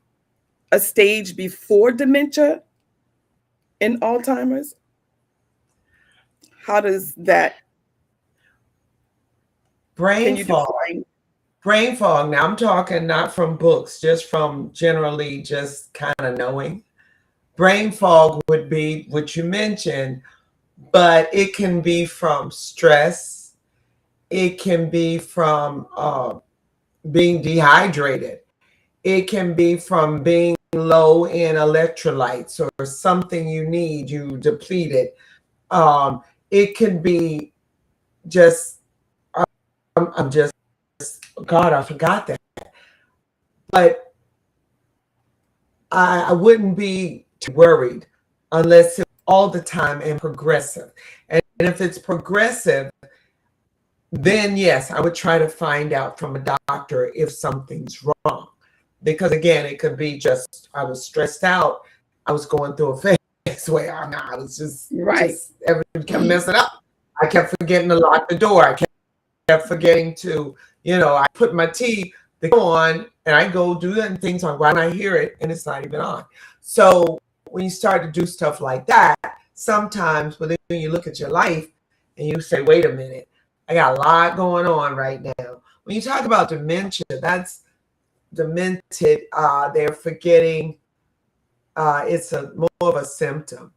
a stage before dementia and Alzheimer's? How does that? Brain fog. Now I'm talking not from books, just from generally just kind of knowing. Brain fog would be what you mentioned, but it can be from stress. It can be from being dehydrated. It can be from being low in electrolytes or something you need, you depleted. It can be just, I'm just, God, I forgot that. But I wouldn't be worried unless it's all the time and progressive. And if it's progressive, then yes, I would try to find out from a doctor if something's wrong. Because again, it could be just, I was stressed out. I was going through a phase where I was just everything kept messing up. I kept forgetting to lock the door. I kept forgetting to, I put my tea on and I go do that things on when I hear it and it's not even on. So when you start to do stuff like that, sometimes when you look at your life and you say, wait a minute, I got a lot going on right now. When you talk about dementia, that's demented. They're forgetting. It's more of a symptom.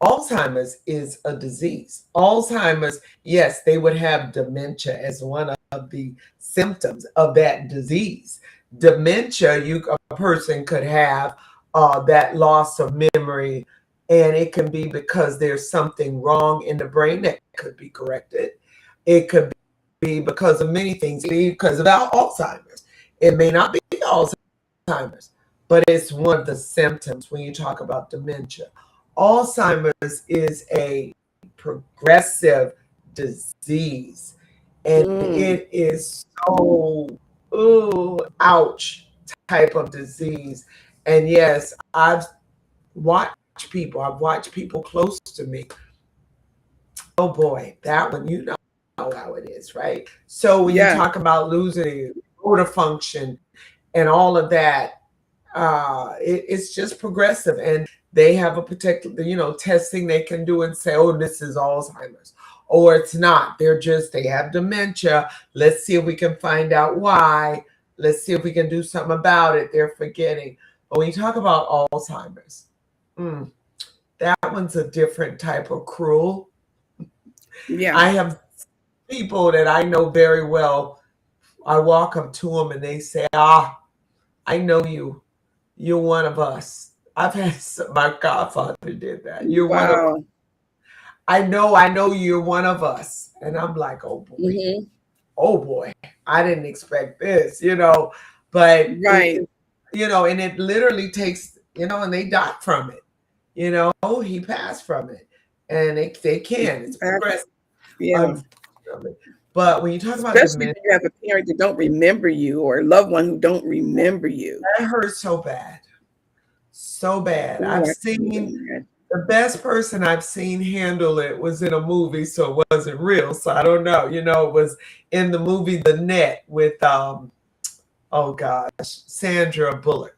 Alzheimer's is a disease. Alzheimer's, yes, they would have dementia as one of the symptoms of that disease. Dementia, a person could have that loss of memory, and it can be because there's something wrong in the brain that could be corrected. It could be because of many things, because of Alzheimer's. It may not be Alzheimer's, but it's one of the symptoms when you talk about dementia. Alzheimer's is a progressive disease, and it is so, ouch type of disease. And yes, I've watched people close to me. Oh boy, that one, you know how it is, right? So when you talk about losing motor function and all of that, it's just progressive. And they have a particular, testing they can do and say, oh, this is Alzheimer's. or it's not. They have dementia. Let's see if we can find out why. Let's see if we can do something about it. They're forgetting. But when you talk about Alzheimer's, that one's a different type of cruel. Yeah. I have people that I know very well. I walk up to them and they say, I know you. You're one of us. I've had my godfather did that. You're one of us. I know you're one of us. And I'm like, oh boy. Oh boy. I didn't expect this, but right. And it literally takes, and they die from it. He passed from it. And they can. It's progressive. Yeah. But when you talk about especially if you have a parent that don't remember you or a loved one who don't remember you. That hurts so bad. So bad. I've seen the best person I've seen handle it was in a movie, so it wasn't real. So I don't know. It was in the movie The Net with Sandra Bullock.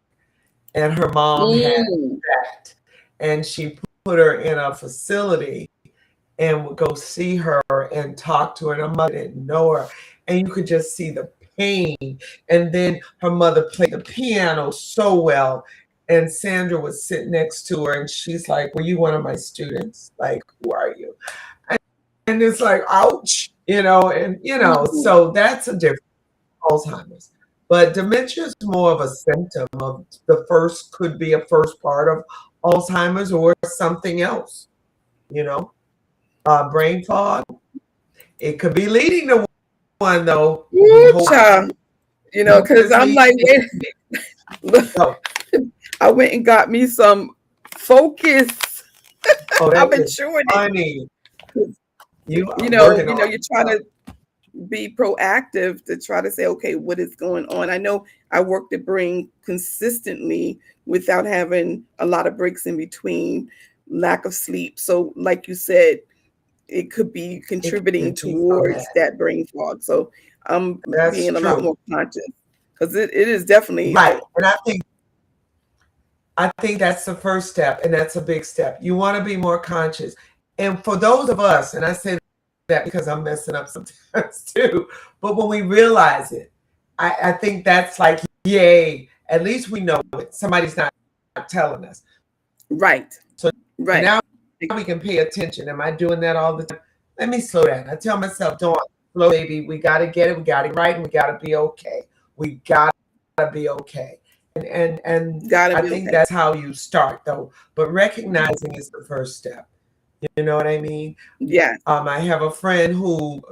And her mom had that. And she put her in a facility and would go see her and talk to her. And her mother didn't know her. And you could just see the pain. And then her mother played the piano so well. And Sandra was sitting next to her and she's like, were you one of my students? Like, who are you? And it's like, ouch, so that's a different Alzheimer's. But dementia is more of a symptom of could be a first part of Alzheimer's or something else, brain fog. It could be leading to one though. Because I'm like, I went and got me some Focus. I've been chewing it. You're trying to be proactive to try to say, okay, what is going on? I know I work the brain consistently without having a lot of breaks in between, lack of sleep. So like you said, it could be contributing towards that brain fog. So I'm being a lot more conscious because it is definitely right. And I think that's the first step, and that's a big step. You want to be more conscious. And for those of us, and I say that because I'm messing up sometimes too, but when we realize it, I think that's like, yay, at least we know it. Somebody's not telling us. Right. So now we can pay attention. Am I doing that all the time? Let me slow down. I tell myself, don't slow, baby. We got to get it. We got it right. And we got to be okay. We got to be okay. And I think that's how you start though. But recognizing is the first step. You know what I mean? Yeah. I have a friend who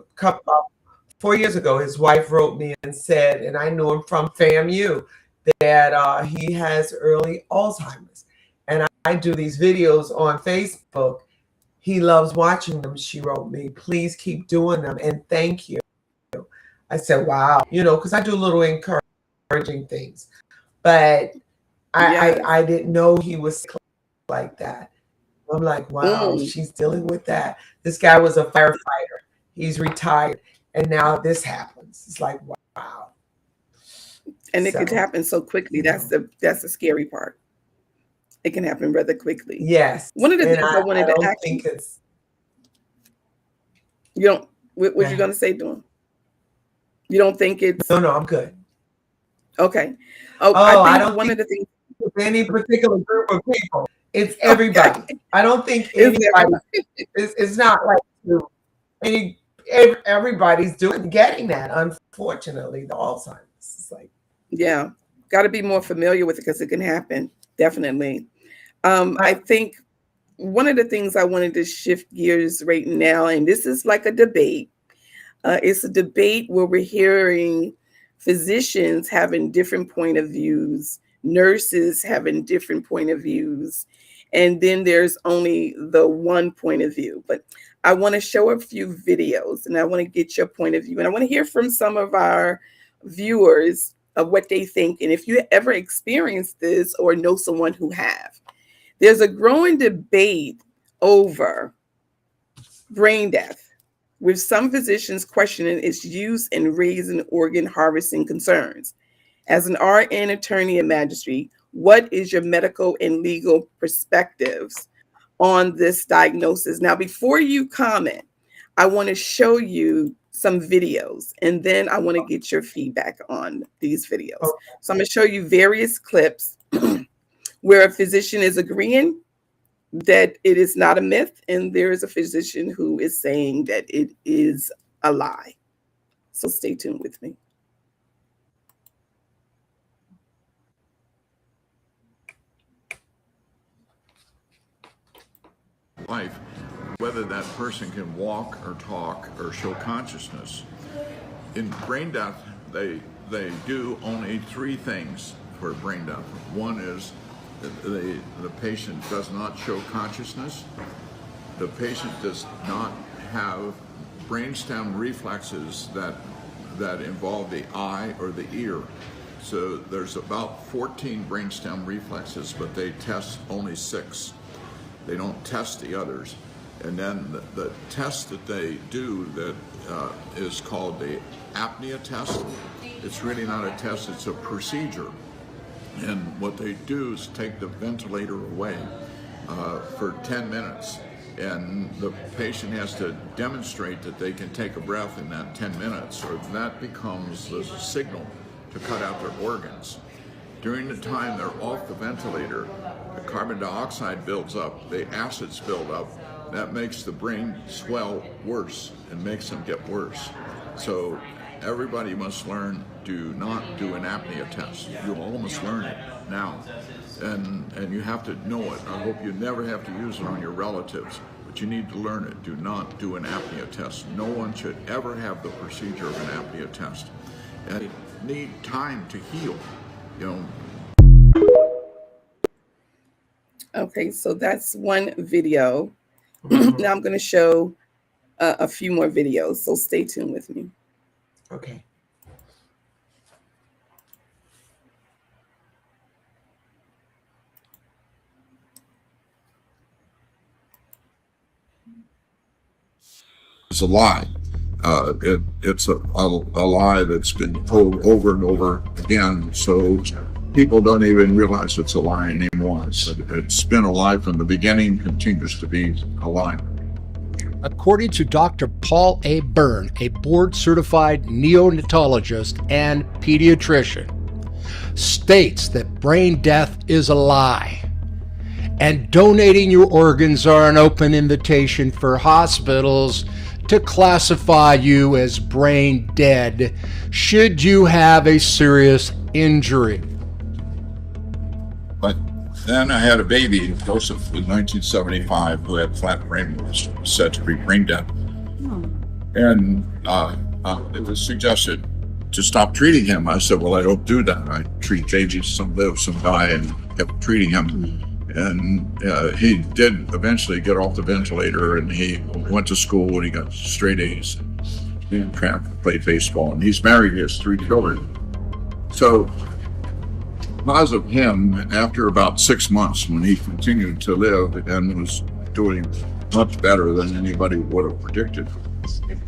4 years ago, his wife wrote me and said, and I knew him from FAMU, that he has early Alzheimer's. And I do these videos on Facebook. He loves watching them. She wrote me, please keep doing them and thank you. I said, wow, because I do little encouraging things. But I didn't know he was like that. I'm like, wow, she's dealing with that. This guy was a firefighter. He's retired. And now this happens. It's like, wow. And it could happen so quickly. That's the scary part. It can happen rather quickly. Yes. One of the things I wanted to ask you. You don't, what you going to say, Dawn? You don't think it's... No, I'm good. Okay. I don't one of the things with any particular group of people. It's everybody. Okay. I don't think anybody. It's not like everybody's getting that. Unfortunately, the Alzheimer's. It's like, yeah, got to be more familiar with it because it can happen. Definitely. I think one of the things I wanted to shift gears right now, and this is like a debate. It's a debate where we're hearing physicians having different point of views, nurses having different point of views, and then there's only the one point of view. But I want to show a few videos and I want to get your point of view. And I want to hear from some of our viewers of what they think. And if you ever experienced this or know someone who have. There's a growing debate over brain death, with some physicians questioning its use in raising organ harvesting concerns. As an RN attorney and magistrate, what is your medical and legal perspectives on this diagnosis? Now, before you comment, I want to show you some videos, and then I want to get your feedback on these videos. So I'm going to show you various clips where a physician is agreeing that it is not a myth, and there is a physician who is saying that it is a lie. So stay tuned with me. Life, whether that person can walk or talk or show consciousness. In brain death, they do only 3 things for brain death. One is the patient does not show consciousness. The patient does not have brainstem reflexes that involve the eye or the ear. So there's about 14 brainstem reflexes, but they test only 6. They don't test the others. And then the test that they do that is called the apnea test. It's really not a test, it's a procedure. And what they do is take the ventilator away for 10 minutes. And the patient has to demonstrate that they can take a breath in that 10 minutes, or that becomes the signal to cut out their organs. During the time they're off the ventilator, the carbon dioxide builds up, the acids build up. That makes the brain swell worse and makes them get worse. So everybody must learn, do not do an apnea test. You almost learn it now. And you have to know it. I hope you never have to use it on your relatives, but you need to learn it. Do not do an apnea test. No one should ever have the procedure of an apnea test. And they need time to heal, you know. Okay, so that's one video. Now I'm going to show a few more videos, so stay tuned with me. Okay. It's a lie. It's a lie that's been told over and over again, so people don't even realize it's a lie anymore. It's been a lie from the beginning, continues to be a lie. According to Dr. Paul A. Byrne, a board-certified neonatologist and pediatrician, states that brain death is a lie, and donating your organs are an open invitation for hospitals to classify you as brain dead should you have a serious injury. But then I had a baby, Joseph, in 1975, who had flat brain, was said to be brain dead. And it was suggested to stop treating him. I said, well, I don't do that. I treat babies, some live, some die, and kept treating him. And he did eventually get off the ventilator, and he went to school and he got straight A's. He played baseball, and he's married, he has 3 children. So because of him, after about 6 months, when he continued to live and was doing much better than anybody would have predicted,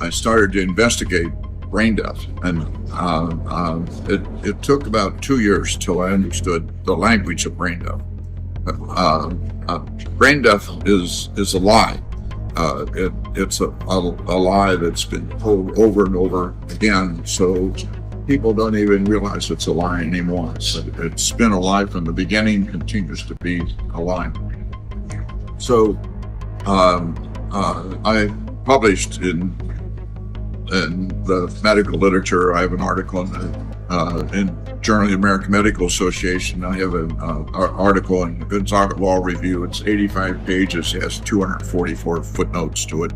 I started to investigate brain death. And it took about 2 years till I understood the language of brain death. Brain death is a lie. It's a lie that's been told over and over again, so people don't even realize it's a lie anymore. It's been a lie from the beginning, continues to be a lie. So I published in the medical literature. I have an article in Journal of the American Medical Association. I have an article in the Gonzaga Law Review. It's 85 pages. It has 244 footnotes to it.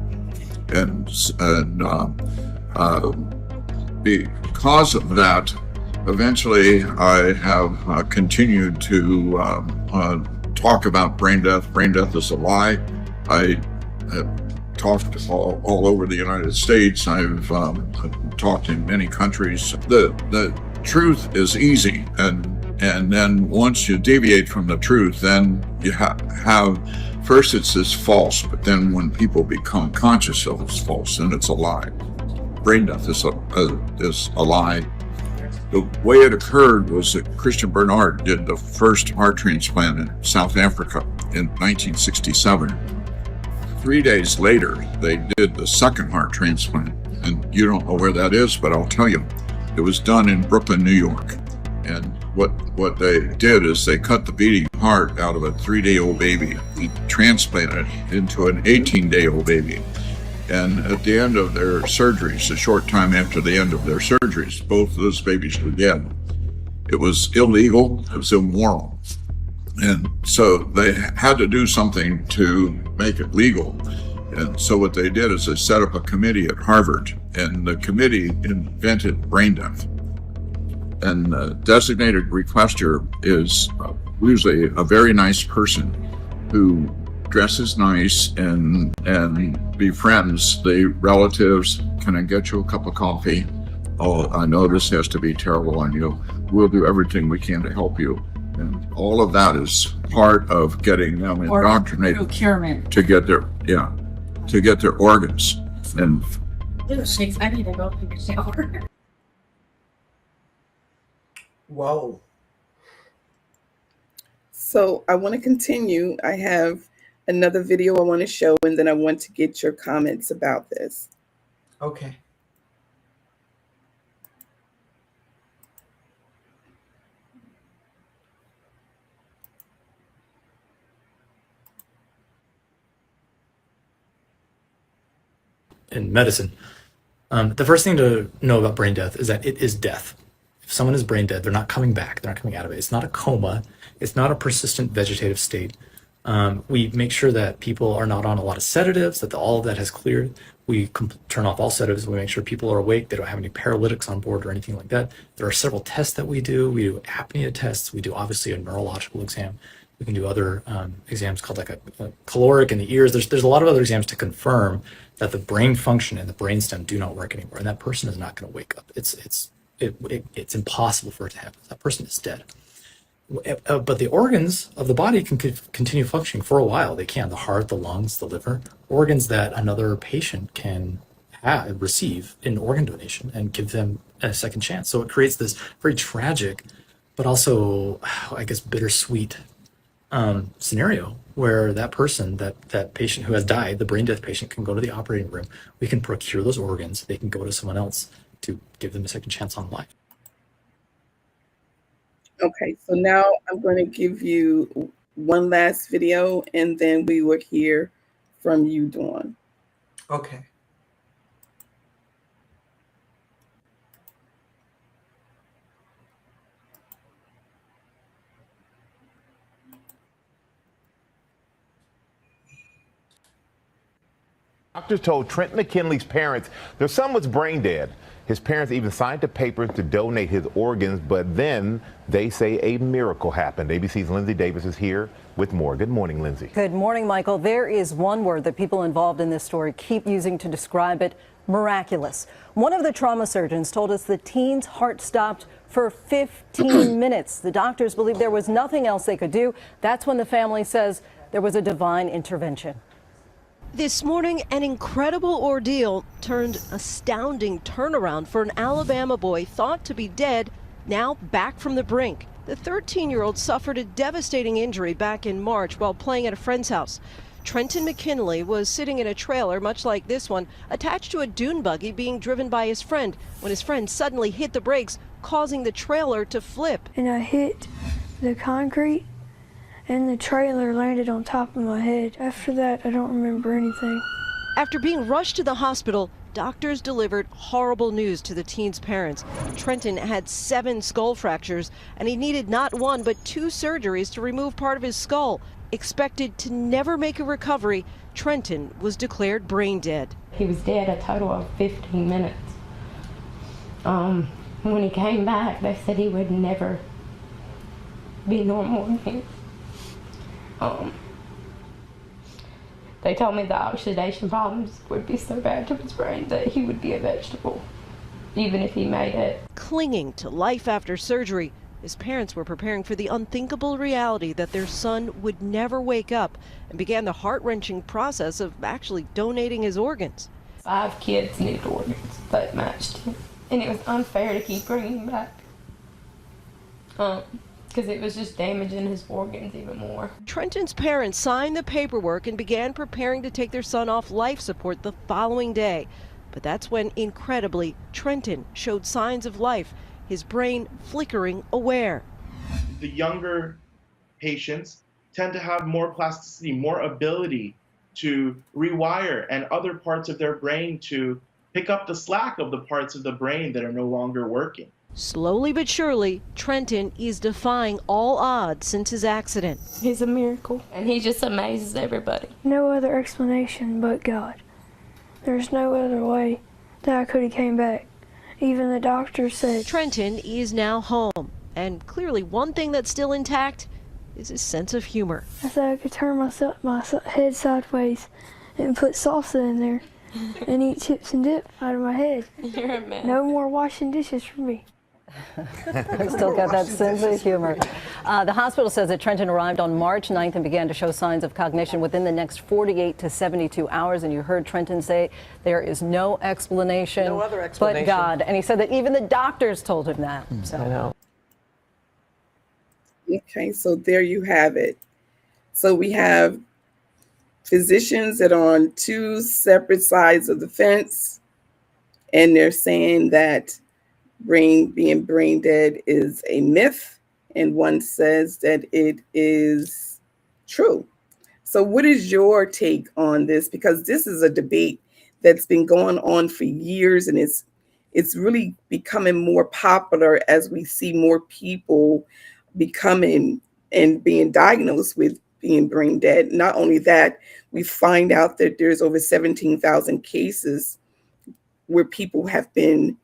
And because of that, eventually I have continued to talk about brain death. Brain death is a lie. I have talked all over the United States. I've talked in many countries. The truth is easy, and then once you deviate from the truth, then you have first it's this false, but then when people become conscious of it's false, then it's a lie. Brain death is a lie. The way it occurred was that Christian Bernard did the first heart transplant in South Africa in 1967. 3 days later, they did the second heart transplant. And you don't know where that is, but I'll tell you. It was done in Brooklyn, New York. And what they did is they cut the beating heart out of a 3-day-old baby and transplanted it into an 18-day-old baby. And at the end of their surgeries, a short time after the end of their surgeries, both of those babies were dead. It was illegal, it was immoral. And so they had to do something to make it legal. And so what they did is they set up a committee at Harvard, and the committee invented brain death. And a designated requester is usually a very nice person who dresses nice and befriends the relatives. Can I get you a cup of coffee? Oh, I know this has to be terrible on you. We'll do everything we can to help you. And all of that is part of getting them indoctrinated procurement to get their organs. And I need to go take a shower. Whoa. So I want to continue. I have another video I want to show, and then I want to get your comments about this. Okay. In medicine, the first thing to know about brain death is that it is death. If someone is brain dead, they're not coming back. They're not coming out of it. It's not a coma. It's not a persistent vegetative state. We make sure that people are not on a lot of sedatives, that all of that has cleared. We turn off all sedatives. We make sure people are awake. They don't have any paralytics on board or anything like that. There are several tests that we do. We do apnea tests. We do obviously a neurological exam. We can do other exams called like a caloric in the ears. There's a lot of other exams to confirm that the brain function and the brainstem do not work anymore, and that person is not going to wake up. It's impossible for it to happen. That person is dead. But the organs of the body can continue functioning for a while. They can. The heart, the lungs, the liver, organs that another patient can receive in organ donation and give them a second chance. So it creates this very tragic, but also, I guess, bittersweet scenario where that person, that patient who has died, the brain death patient, can go to the operating room. We can procure those organs. They can go to someone else to give them a second chance on life. Okay, so now I'm going to give you one last video, and then we will hear from you, Dawn. Okay. Doctors told Trent McKinley's parents their son was brain dead. His parents even signed the papers to donate his organs, but then they say a miracle happened. ABC's Lindsay Davis is here with more. Good morning, Lindsay. Good morning, Michael. There is one word that people involved in this story keep using to describe it: miraculous. One of the trauma surgeons told us the teen's heart stopped for 15 minutes. The doctors believe there was nothing else they could do. That's when the family says there was a divine intervention. This morning, an incredible ordeal turned astounding turnaround for an Alabama boy thought to be dead, now back from the brink. The 13-year-old suffered a devastating injury back in March while playing at a friend's house. Trenton McKinley was sitting in a trailer, much like this one, attached to a dune buggy being driven by his friend, when his friend suddenly hit the brakes, causing the trailer to flip. And I hit the concrete, and the trailer landed on top of my head. After that, I don't remember anything. After being rushed to the hospital, doctors delivered horrible news to the teen's parents. Trenton had 7 skull fractures, and he needed not 1 but 2 surgeries to remove part of his skull. Expected to never make a recovery, Trenton was declared brain dead. He was dead a total of 15 minutes. When he came back, they said he would never be normal again. They told me the oxidation problems would be so bad to his brain that he would be a vegetable, even if he made it. Clinging to life after surgery, his parents were preparing for the unthinkable reality that their son would never wake up, and began the heart-wrenching process of actually donating his organs. 5 kids needed organs that matched him, and it was unfair to keep bringing him back. because it was just damaging his organs even more. Trenton's parents signed the paperwork and began preparing to take their son off life support the following day. But that's when, incredibly, Trenton showed signs of life, his brain flickering aware. The younger patients tend to have more plasticity, more ability to rewire and other parts of their brain to pick up the slack of the parts of the brain that are no longer working. Slowly but surely, Trenton is defying all odds since his accident. He's a miracle, and he just amazes everybody. No other explanation but God. There's no other way that I could have came back. Even the doctor said. Trenton is now home, and clearly one thing that's still intact is his sense of humor. I thought I could turn my head sideways and put salsa in there and eat chips and dip out of my head. You're a man. No more washing dishes for me. Still got that sense of humor. The hospital says that Trenton arrived on March 9th and began to show signs of cognition within the next 48 to 72 hours. And you heard Trenton say there is no explanation, No other explanation. but God. And he said that even the doctors told him that. So. I know. Okay, so there you have it. So we have physicians that are on two separate sides of the fence, and they're saying that being brain dead is a myth, and one says that it is true. So what is your take on this? Because this is a debate that's been going on for years, and it's really becoming more popular as we see more people becoming and being diagnosed with being brain dead. Not only that, we find out that there's over 17,000 cases where people have been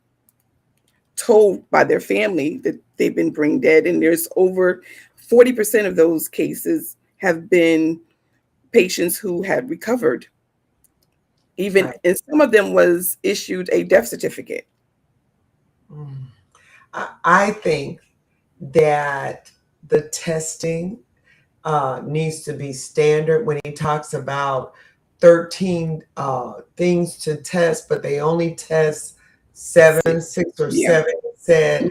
told by their family that they've been brain dead, and there's over 40% of those cases have been patients who had recovered. Even, and some of them was issued a death certificate. I think that the testing needs to be standard. When he talks about 13 things to test, but they only test 6 or 7, said, I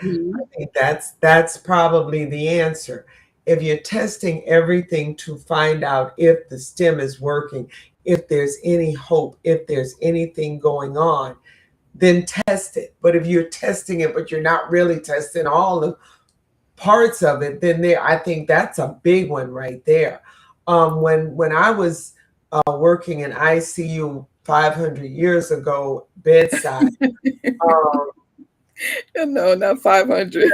think that's probably the answer. If you're testing everything to find out if the stem is working, if there's any hope, if there's anything going on, then test it. But if you're testing it, but you're not really testing all the parts of it, then I think that's a big one right there. When I was working in ICU 500 years ago, bedside, no, not 500.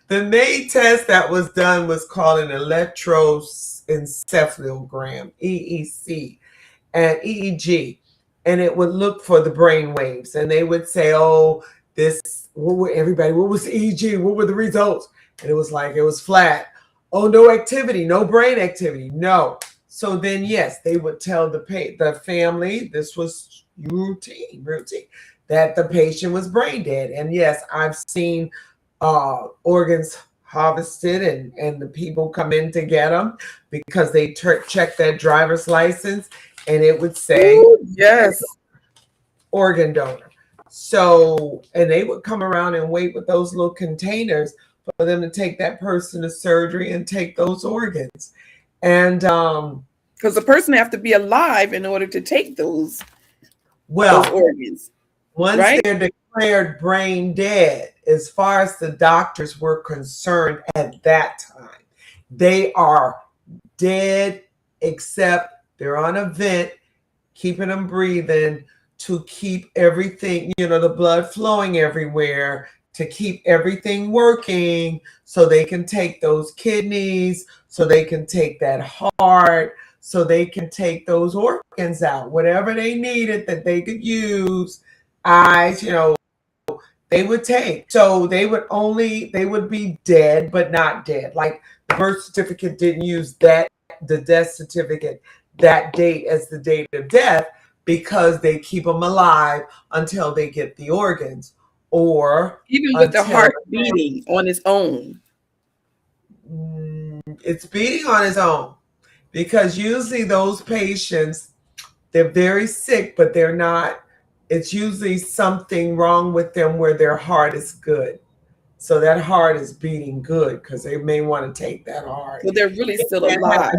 The main test that was done was called an electroencephalogram, EEC, and EEG, and it would look for the brain waves, and they would say, "Oh, what was EEG? What were the results?" And it was like, it was flat. Oh, no activity, no brain activity, no. So then, yes, they would tell the family, this was routine, that the patient was brain dead. And yes, I've seen organs harvested and the people come in to get them because they check their driver's license and it would say, ooh, yes, organ donor. So, and they would come around and wait with those little containers for them to take that person to surgery and take those organs. And because the person have to be alive in order to take those organs. Once they're declared brain dead, as far as the doctors were concerned at that time, they are dead, except they're on a vent, keeping them breathing to keep everything, the blood flowing everywhere, to keep everything working so they can take those kidneys, so they can take that heart, so they can take those organs out, whatever they needed that they could use, eyes, they would take. So they would be dead, but not dead. Like the birth certificate didn't use the death certificate, that date as the date of death, because they keep them alive until they get the organs, or even with the heart beating on its own. It's beating on its own, because usually those patients, they're very sick, but they're not. It's usually something wrong with them where their heart is good. So that heart is beating good because they may want to take that heart. So they're really still alive.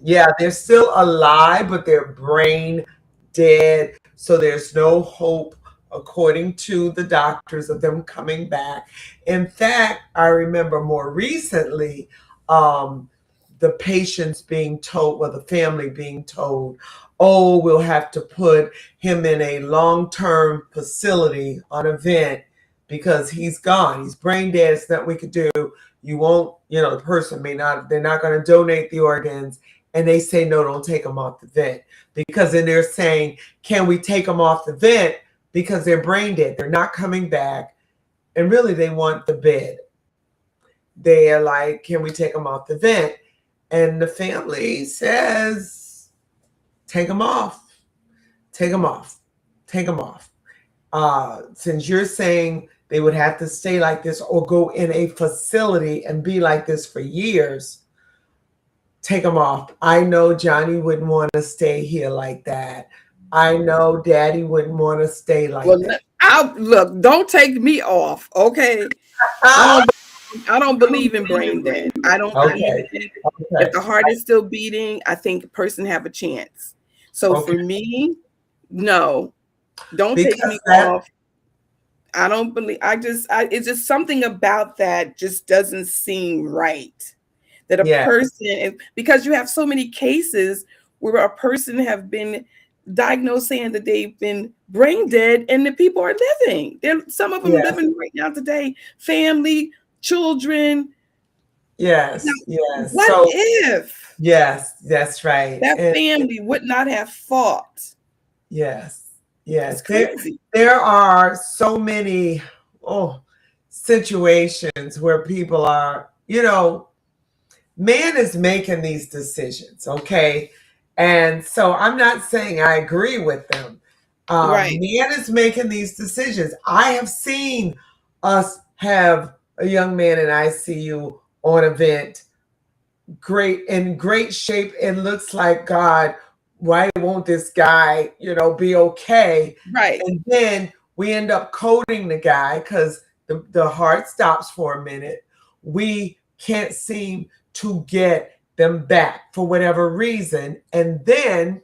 Yeah, they're still alive, but their brain dead. So there's no hope, according to the doctors, of them coming back. In fact, I remember more recently, the patients being told, well, the family being told, oh, we'll have to put him in a long-term facility on a vent because he's gone. He's brain dead. It's nothing we could do. You won't, the person may not, they're not going to donate the organs. And they say, no, don't take them off the vent. Because then they're saying, can we take them off the vent? Because they're brain dead. They're not coming back. And really, they want the bed. They are like, can we take them off the vent? And the family says, take them off. Take them off. Take them off. Since you're saying they would have to stay like this or go in a facility and be like this for years, take them off. I know Johnny wouldn't want to stay here like that. I know Daddy wouldn't want to stay like that. Look, don't take me off, okay? I don't believe in brain dead. I don't believe in it. If the heart is still beating, I think a person have a chance. So for me, no, don't take me off. I don't believe. It's just something about that just doesn't seem right. That a person, because you have so many cases where a person have been diagnosed saying that they've been brain dead and the people are living. Some of them living right now today, family, children. Yes, now, yes. What if? Yes, that's right. That family would not have fought. Yes, yes. There are so many situations where people are, man is making these decisions, okay? And so I'm not saying I agree with them. Man is making these decisions. I have seen us have a young man in ICU on a vent, in great shape, and looks like, God, why won't this guy, be okay? Right. And then we end up coding the guy because the heart stops for a minute. We can't seem to get them back for whatever reason. And then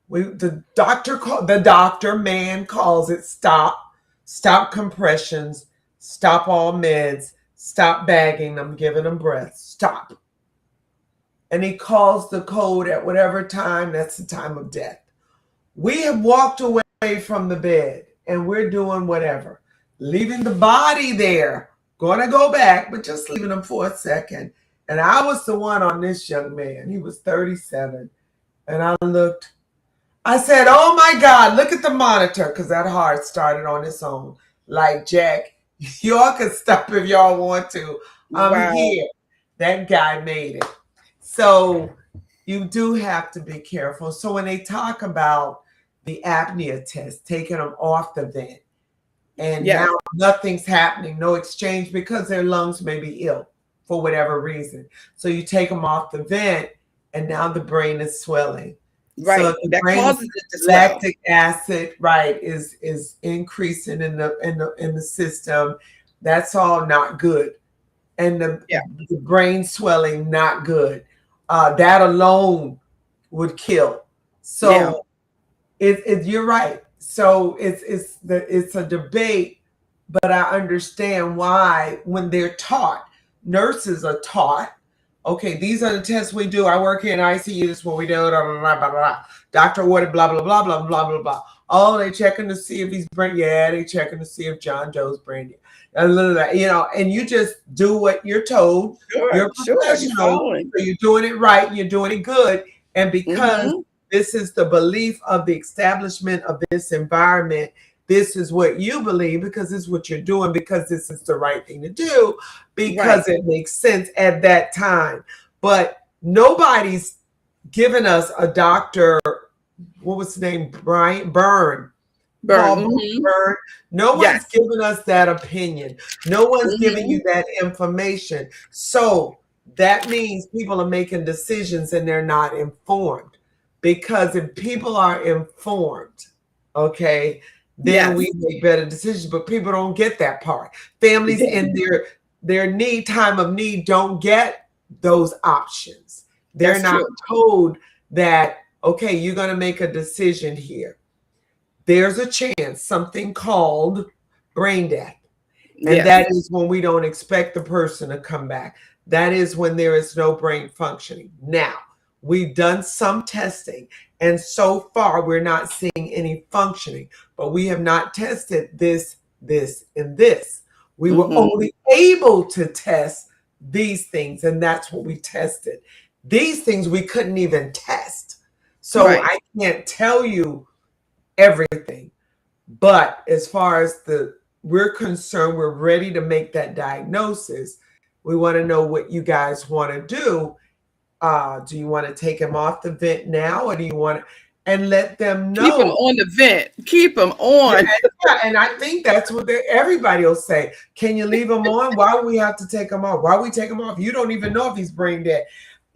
the doctor man calls it stop compressions, stop all meds, stop bagging them, giving them breath, stop. And he calls the code at whatever time, that's the time of death. We have walked away from the bed and we're doing whatever, leaving the body there, going to go back, but just leaving him for a second. And I was the one on this young man. He was 37. And I looked. I said, oh, my God, look at the monitor, because that heart started on its own. Like, Jack, y'all can stop if y'all want to. I'm here. That guy made it. So you do have to be careful. So when they talk about the apnea test, taking them off the vent, and now nothing's happening, no exchange, because their lungs may be ill for whatever reason. So you take them off the vent, and now the brain is swelling. Right. So the that causes it to swell. Lactic acid, is increasing in the system. That's all not good. And the brain swelling, not good. That alone would kill. So you're right. So it's a debate, but I understand why when they're taught, nurses are taught, okay, these are the tests we do. I work here in ICU. This is what we do. Blah, blah, blah, blah, blah. Doctor ordered blah, blah, blah, blah, blah, blah, blah. Oh, they checking to see if he's brain. Yeah, they checking to see if John Doe's brain. And you just do what you're told. You're professional. So you're doing it right. And you're doing it good. And because this is the belief of the establishment of this environment, this is what you believe because this is what you're doing because this is the right thing to do because it makes sense at that time. But nobody's given us a doctor, what was his name? Byrne. No one's given us that opinion. No one's giving you that information. So that means people are making decisions and they're not informed. Because if people are informed, okay, then we make better decisions. But people don't get that part. Families in their need, time of need, don't get those options. They're not told that, okay, you're going to make a decision here. There's a chance, something called brain death. And that is when we don't expect the person to come back. That is when there is no brain functioning. Now, we've done some testing, and so far we're not seeing any functioning, but we have not tested this, and this. We were only able to test these things, and that's what we tested. These things we couldn't even test. So I can't tell you everything. But as far as we're concerned, we're ready to make that diagnosis. We want to know what you guys want to do. Do you want to take him off the vent now, or do you want to, and let them know? Keep him on the vent. Keep him on. And I think that's what everybody will say. Can you leave him on? Why do we have to take him off? Why we take him off? You don't even know if he's brain dead.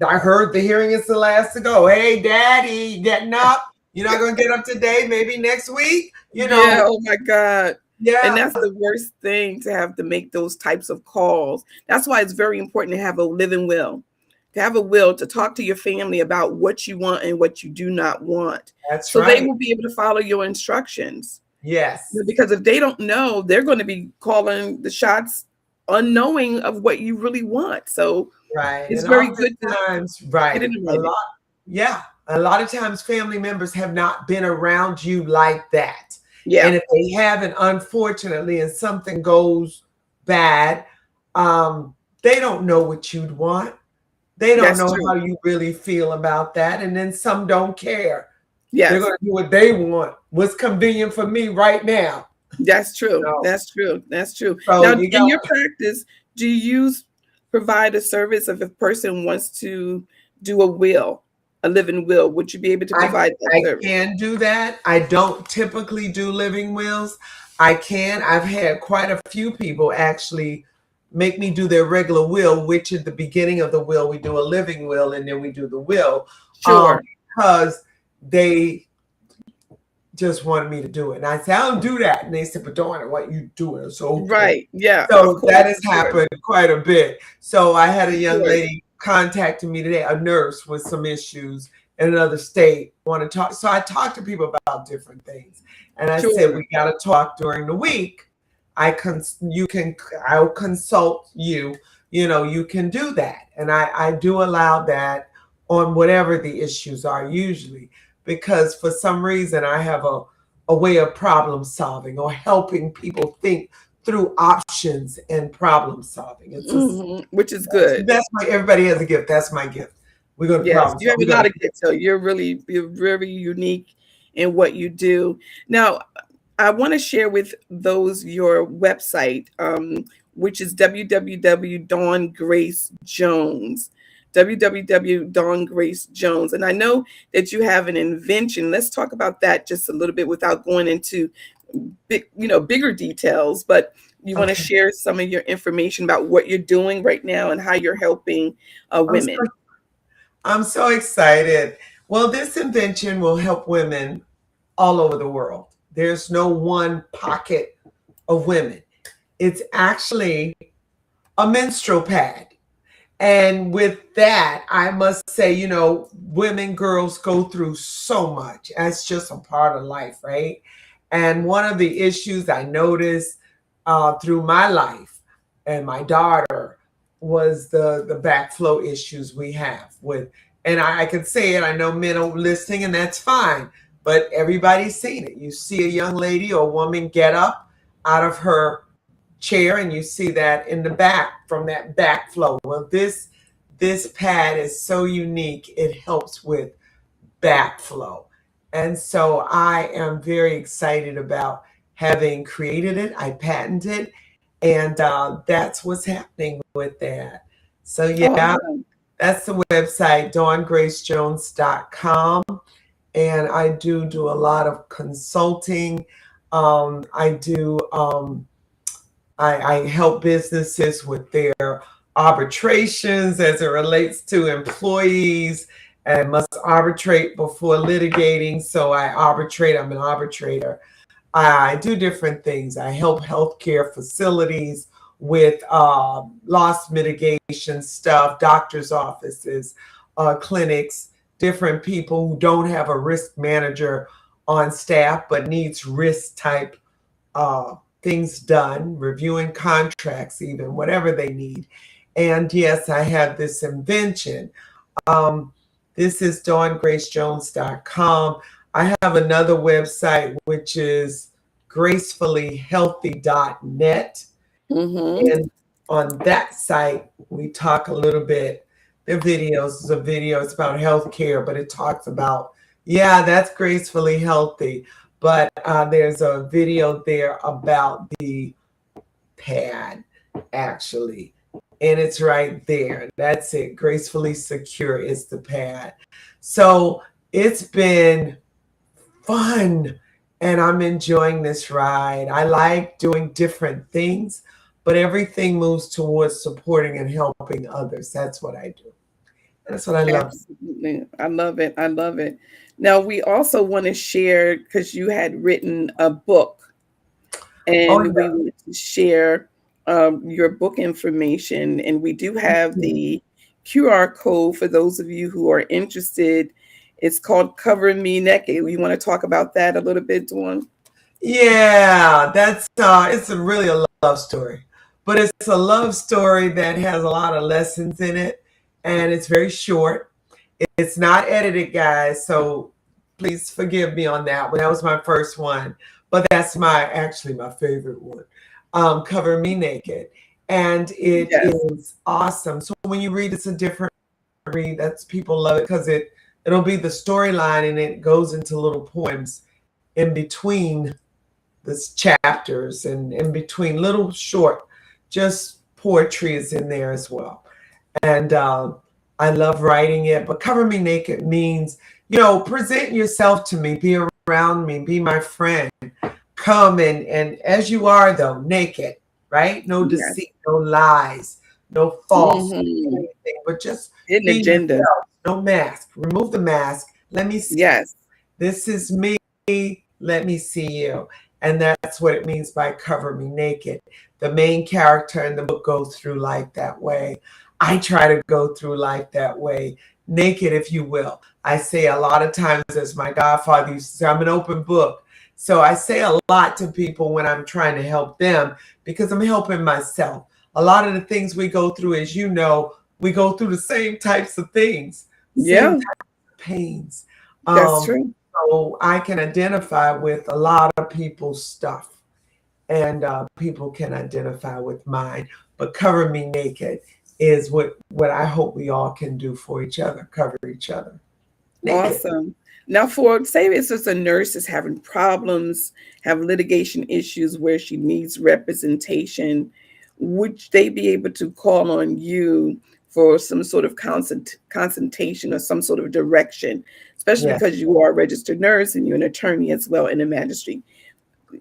I heard the hearing is the last to go. Hey, Daddy, getting up? You're not going to get up today, maybe next week? You know? Yeah, oh my God. Yeah. And that's the worst thing, to have to make those types of calls. That's why it's very important to have a living will. To have a will, to talk to your family about what you want and what you do not want. That's so right. they will be able to follow your instructions. Yes. Because if they don't know, they're going to be calling the shots unknowing of what you really want. So it's and very good times, a lot of times family members have not been around you like that. And if they haven't, unfortunately, and something goes bad, they don't know what you'd want. They don't know how you really feel about that. And then some don't care. They're going to do what they want. What's convenient for me right now. That's true. That's true. That's true. So now, in your practice, do you provide a service if a person wants to do a will, a living will? Would you be able to provide that service? I can do that. I don't typically do living wills. I can. I've had quite a few people actually make me do their regular will, which at the beginning of the will, we do a living will, and then we do the will. Because they just wanted me to do it. And I said, I don't do that. And they said, but Dawn, what you doing? So So that has happened quite a bit. So I had a young lady contacted me today, a nurse with some issues in another state, want to talk. So I talk to people about different things. And I said, we got to talk during the week. I'll consult you, you can do that. And I do allow that on whatever the issues are usually, because for some reason I have a way of problem solving or helping people think through options and problem solving. It's which is good. That's everybody has a gift. That's my gift. We're going to problem solve. You have a lot of gifts, so you're very unique in what you do. Now, I want to share with those your website, which is www.dawngracejones, www.dawngracejones. And I know that you have an invention. Let's talk about that just a little bit without going into bigger details. But you want to share some of your information about what you're doing right now and how you're helping women. I'm so excited. Well, this invention will help women all over the world. There's no one pocket of women. It's actually a menstrual pad. And with that, I must say, women, girls go through so much. That's just a part of life, right? And one of the issues I noticed through my life and my daughter was the backflow issues we have with, and I can say it, I know men are listening, and that's fine. But everybody's seen it. You see a young lady or woman get up out of her chair, and you see that in the back from that backflow. Well, this pad is so unique. It helps with backflow. And so I am very excited about having created it. I patented it, and that's what's happening with that. So that's the website, dawngracejones.com. And I do a lot of consulting. I help businesses with their arbitrations as it relates to employees and must arbitrate before litigating. So I arbitrate. I'm an arbitrator. I do different things. I help healthcare facilities with loss mitigation stuff, doctor's offices, clinics, different people who don't have a risk manager on staff but needs risk type things done, reviewing contracts, even whatever they need. And yes, I have this invention. This is dawngracejones.com. I have another website, which is gracefullyhealthy.net. And on that site, we talk a little bit. The videos is a video. It's about healthcare, but it talks about, yeah, that's gracefully healthy. But there's a video there about the pad, actually. And it's right there. That's it. Gracefully Secure is the pad. So it's been fun, and I'm enjoying this ride. I like doing different things, but everything moves towards supporting and helping others. That's what I do. That's what I love. Absolutely. I love it. I love it. Now, we also want to share, because you had written a book, and we want to share your book information. And we do have the QR code for those of you who are interested. It's called Cover Me Naked. You want to talk about that a little bit, Dawn? Yeah, that's it's really a love story, but it's a love story that has a lot of lessons in it, and it's very short. It's not edited, guys, so please forgive me on that one. That was my first one, but that's actually my favorite one. Cover Me Naked, and it is awesome. So when you read, it's a different read. That's people love it because it'll be the storyline, and it goes into little poems in between the chapters, and in between little short, just poetry is in there as well. And I love writing it. But Cover Me Naked means, present yourself to me, be around me, be my friend. Come and as you are, though, naked, right? No deceit, no lies, no false anything, but just hidden agenda. Yourself. No mask. Remove the mask. Let me see. Yes. This is me. Let me see you. And that's what it means by Cover Me Naked. The main character in the book goes through life that way. I try to go through life that way, naked, if you will. I say a lot of times, as my godfather used to say, I'm an open book. So I say a lot to people when I'm trying to help them, because I'm helping myself. A lot of the things we go through, as you know, we go through the same types of things, same types of pains. That's true. So I can identify with a lot of people's stuff, and people can identify with mine. But Cover Me Naked is what I hope we all can do for each other, cover each other. Naked. Awesome. Now, for say it's just a nurse is having problems, have litigation issues where she needs representation, would they be able to call on you for some sort of consultation or some sort of direction, especially because you are a registered nurse and you're an attorney as well and a magistrate?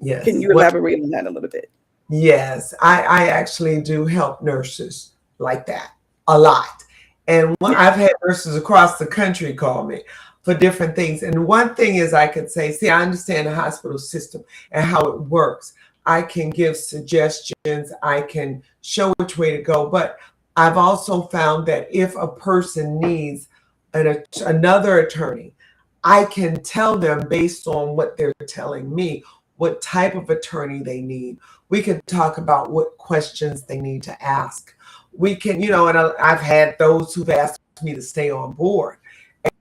Yes. Can you elaborate on that a little bit? Yes, I actually do help nurses like that a lot. And I've had nurses across the country call me for different things. And one thing is I could say, see, I understand the hospital system and how it works. I can give suggestions. I can show which way to go. But I've also found that if a person needs another attorney, I can tell them based on what they're telling me, what type of attorney they need. We can talk about what questions they need to ask. We can, and I've had those who've asked me to stay on board.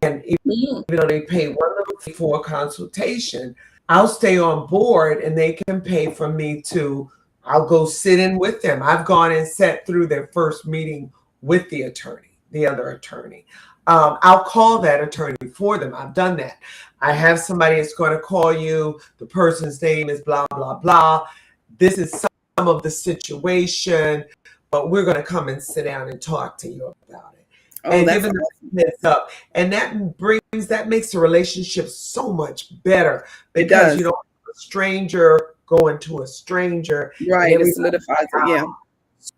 And even though they pay one little fee for a consultation, I'll stay on board and they can pay for me I'll go sit in with them. I've gone and sat through their first meeting with the attorney, the other attorney. I'll call that attorney for them. I've done that. I have somebody that's going to call you. The person's name is blah, blah, blah. This is some of the situation, but we're going to come and sit down and talk to you about it. And giving them heads up. And that makes the relationship so much better, because you don't have a stranger going to a stranger. Right, it solidifies it, yeah.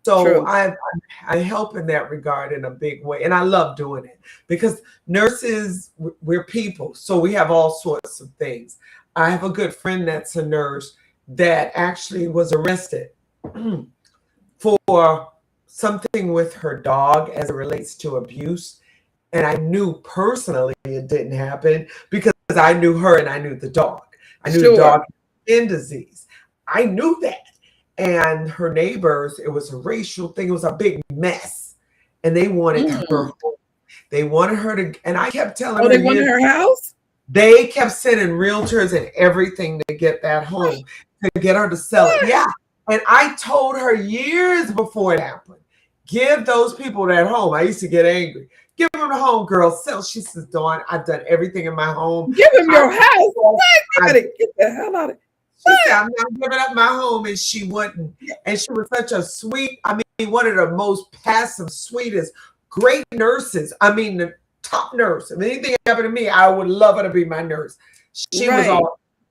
So I help in that regard in a big way. And I love doing it because nurses, we're people. So we have all sorts of things. I have a good friend that's a nurse that actually was arrested for something with her dog as it relates to abuse. And I knew personally it didn't happen because I knew her and I knew the dog. I knew the dog had skin disease. I knew that. And her neighbors, it was a racial thing. It was a big mess. And they wanted her home. They wanted her to, and I kept telling her. They wanted her house? They kept sending realtors and everything to get that home, to get her to sell it. Yeah. And I told her years before it happened, give those people that home. I used to get angry. Give them the home, girl. Sell. She says, Dawn, I've done everything in my home. Give them your house. What? Get the hell out of it. She said, I'm not giving up my home. And she wouldn't. And she was such a sweet, I mean, one of the most passive, sweetest, great nurses. I mean, the top nurse. If anything happened to me, I would love her to be my nurse. She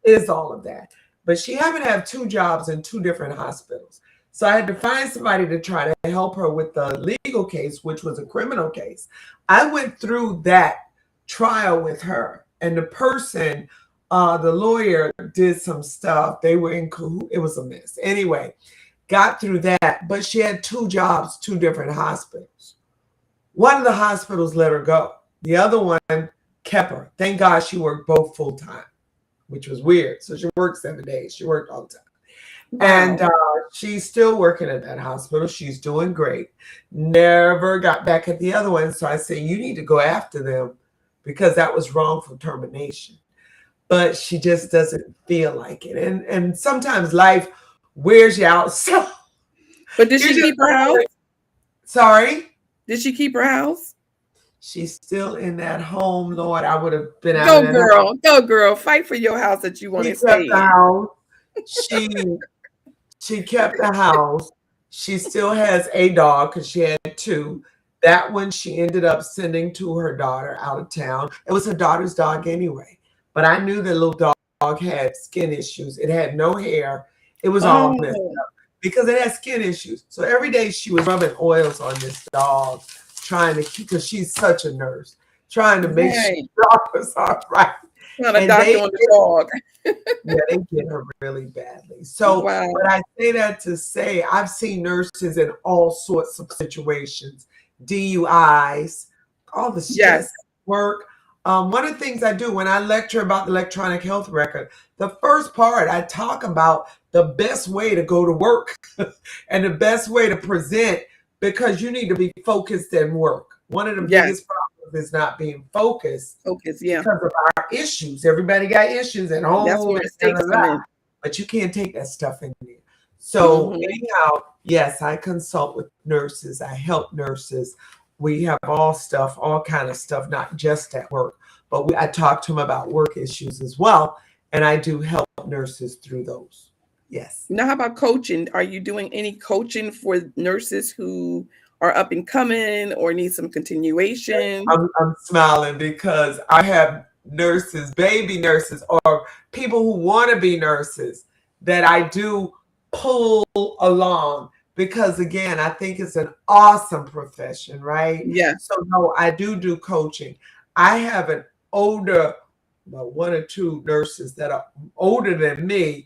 is all of that. But she happened to have 2 jobs in 2 different hospitals. So I had to find somebody to try to help her with the legal case, which was a criminal case. I went through that trial with her, and the person, the lawyer, did some stuff. They were in cahoots. It was a mess. Anyway, got through that, but she had 2 jobs, 2 different hospitals. One of the hospitals let her go. The other one kept her. Thank God she worked both full time, which was weird. So she worked 7 days. She worked all the time. Wow. And she's still working at that hospital. She's doing great. Never got back at the other one. So I said, you need to go after them because that was wrongful termination. But she just doesn't feel like it. And sometimes life wears you out. So, but did she keep her house? Sorry? Did she keep her house? She's still in that home, Lord. I would have been out. Go, girl. Go, girl. Fight for your house that you want to stay in. She kept the house. She still has a dog because she had 2. That one she ended up sending to her daughter out of town. It was her daughter's dog anyway. But I knew the little dog had skin issues. It had no hair. It was all messed up because it had skin issues. So every day she was rubbing oils on this dog, trying to keep, because she's such a nurse, trying to make sure the dog was all right. Trying to doctor on the dog. Yeah, they get her really badly. So, but I say that to say I've seen nurses in all sorts of situations, DUIs, all the stress work. One of the things I do when I lecture about the electronic health record, the first part I talk about the best way to go to work and the best way to present, because you need to be focused and work. One of the biggest problems is not being focused. Because of our issues. Everybody got issues at home. That's where mistakes come in. But you can't take that stuff in there. So anyhow, yes, I consult with nurses. I help nurses. We have all kind of stuff, not just at work, but I talk to them about work issues as well. And I do help nurses through those. Yes. Now, how about coaching? Are you doing any coaching for nurses who are up and coming or need some continuation? I'm smiling because I have nurses, baby nurses, or people who want to be nurses that I do pull along. Because again, I think it's an awesome profession, right? Yes. So no, I do coaching. I have an older, well, 1 or 2 nurses that are older than me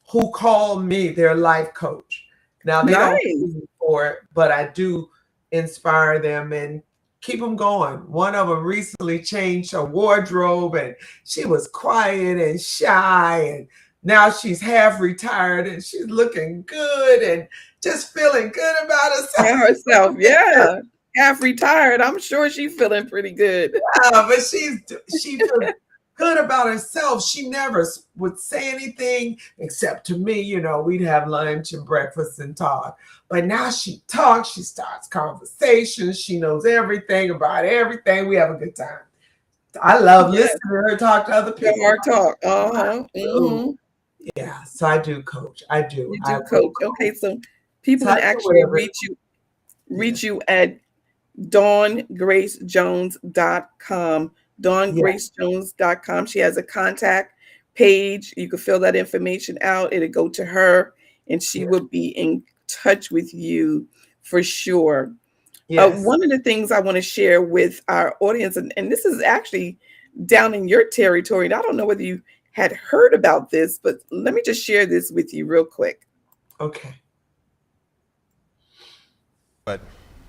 who call me their life coach. Now they don't pay me for it, but I do inspire them and keep them going. One of them recently changed her wardrobe and she was quiet and shy, and now she's half retired and she's looking good and just feeling good about herself. Yeah. Half retired. I'm sure she's feeling pretty good. Yeah, but she feels good about herself. She never would say anything except to me. You know, we'd have lunch and breakfast and talk. But now she talks, she starts conversations. She knows everything about everything. We have a good time. I love listening to her talk to other people. Her talk. Yeah, so I do coach. I do. You do coach. Okay, so people can actually reach you at DawnGraceJones.com. DawnGraceJones.com. She has a contact page. You can fill that information out. It'll go to her, and she will be in touch with you for sure. One of the things I want to share with our audience, and this is actually down in your territory, and I don't know whether you had heard about this, but let me just share this with you real quick. Okay. But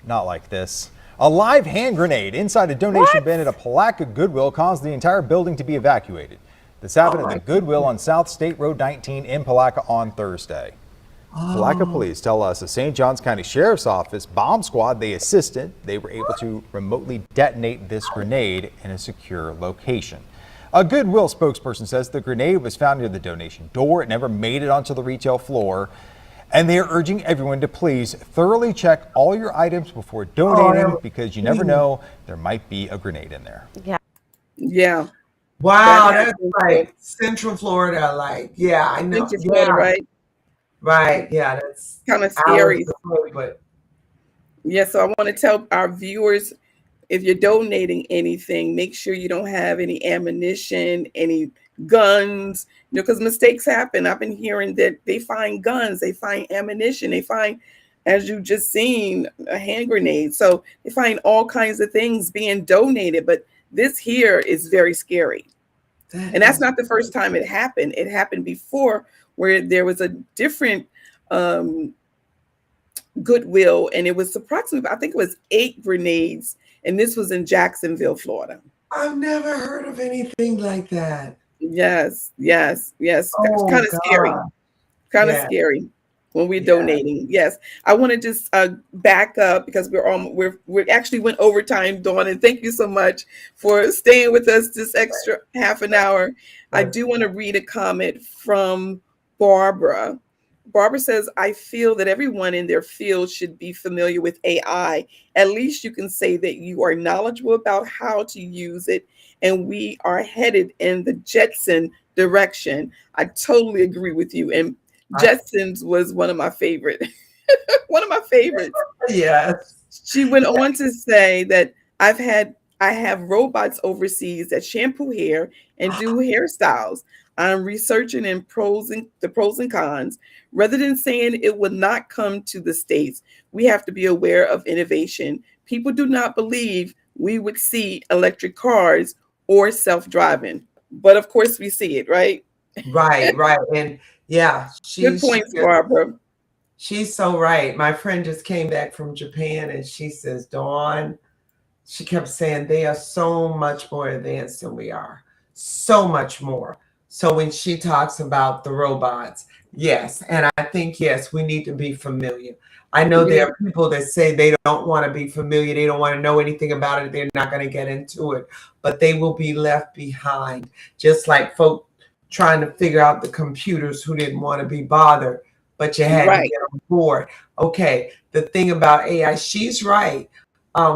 not like this. A live hand grenade inside a donation bin at a Palaca Goodwill caused the entire building to be evacuated. This happened at the Goodwill on South State Road 19 in Palaca on Thursday. Palaca police tell us the St. Johns County Sheriff's Office bomb squad they assisted, they were able to remotely detonate this grenade in a secure location. A Goodwill spokesperson says the grenade was found near the donation door. It never made it onto the retail floor. And they are urging everyone to please thoroughly check all your items before donating because you never know, there might be a grenade in there. Yeah. Yeah. Wow, that's like Central Florida. Like, yeah, I know. Central Florida, right? Right. Yeah, that's kind of scary. Away, but yeah, so I want to tell our viewers, if you're donating anything, make sure you don't have any ammunition, any guns, because mistakes happen. I've been hearing that they find guns, they find ammunition, they find, as you just seen, a hand grenade. So they find all kinds of things being donated, but this here is very scary. And that's not the first time it happened. It happened before where there was a different Goodwill, and it was approximately, I think it was 8 grenades, and this was in Jacksonville, Florida. I've never heard of anything like that. Yes. It's Oh, kind of scary. Kind of Yeah. scary when we're donating. Yes. I want to just back up because we actually went overtime, Dawn, and thank you so much for staying with us this extra half an hour. I do want to read a comment from Barbara. Barbara says, I feel that everyone in their field should be familiar with AI. At least you can say that you are knowledgeable about how to use it, and we are headed in the Jetson direction. I totally agree with you. And Jetsons was one of my favorite, one of my favorites. Yes. She went on to say that I have robots overseas that shampoo hair and do hairstyles. I'm researching the pros and cons. Rather than saying it would not come to the States, we have to be aware of innovation. People do not believe we would see electric cars or self-driving, but of course we see it, right? Right. And yeah, Good points, Barbara. She's so right. My friend just came back from Japan and she says, Dawn, she kept saying they are so much more advanced than we are. So much more. So when she talks about the robots, yes. And I think, yes, we need to be familiar. I know there are people that say they don't want to be familiar. They don't want to know anything about it. They're not going to get into it, but they will be left behind. Just like folk trying to figure out the computers who didn't want to be bothered, but you had to get on board. Okay. The thing about AI, she's right.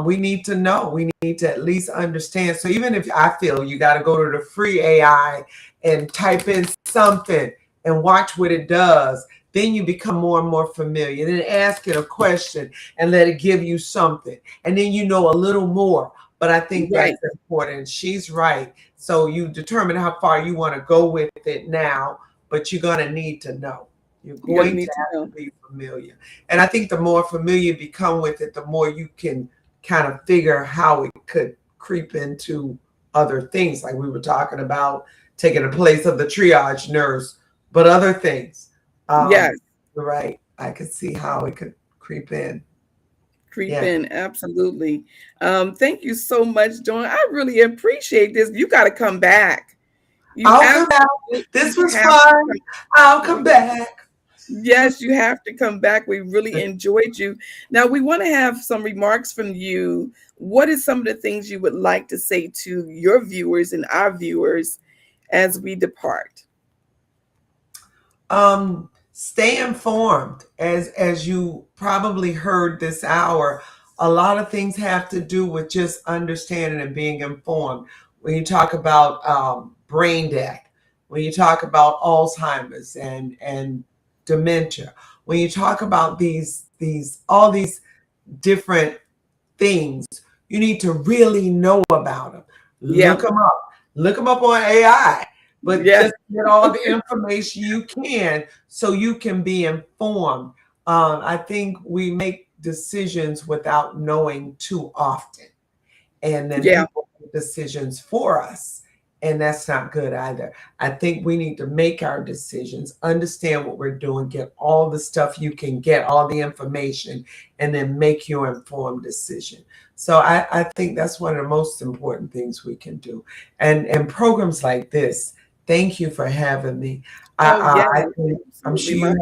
We need to know. We need to at least understand. So even if I feel you got to go to the free AI and type in something and watch what it does, then you become more and more familiar. Then ask it a question and let it give you something. And then you know a little more. But I think that's important. She's right. So you determine how far you want to go with it now, but you're going to need to know. You're going to have to be familiar. And I think the more familiar you become with it, the more you can kind of figure how it could creep into other things. Like we were talking about taking the place of the triage nurse, but other things. Yes. You're right. I could see how it could creep in. Absolutely. Thank you so much, Dawn. I really appreciate this. You got to come back. I'll come back. This was fun. I'll come back. Yes, you have to come back. We really enjoyed you. Now we want to have some remarks from you. What is some of the things you would like to say to your viewers and our viewers as we depart? Stay informed. As you probably heard this hour, a lot of things have to do with just understanding and being informed. When you talk about brain death, when you talk about Alzheimer's and dementia, when you talk about all these different things, you need to really know about them. Look them up on AI, but just get all the information you can so you can be informed. I think we make decisions without knowing too often, and then people make decisions for us, And that's not good either. I think we need to make our decisions, understand what we're doing, get all the stuff you can get, all the information, and then make your informed decision. So I think that's one of the most important things we can do. And programs like this, thank you for having me. I'm sure you have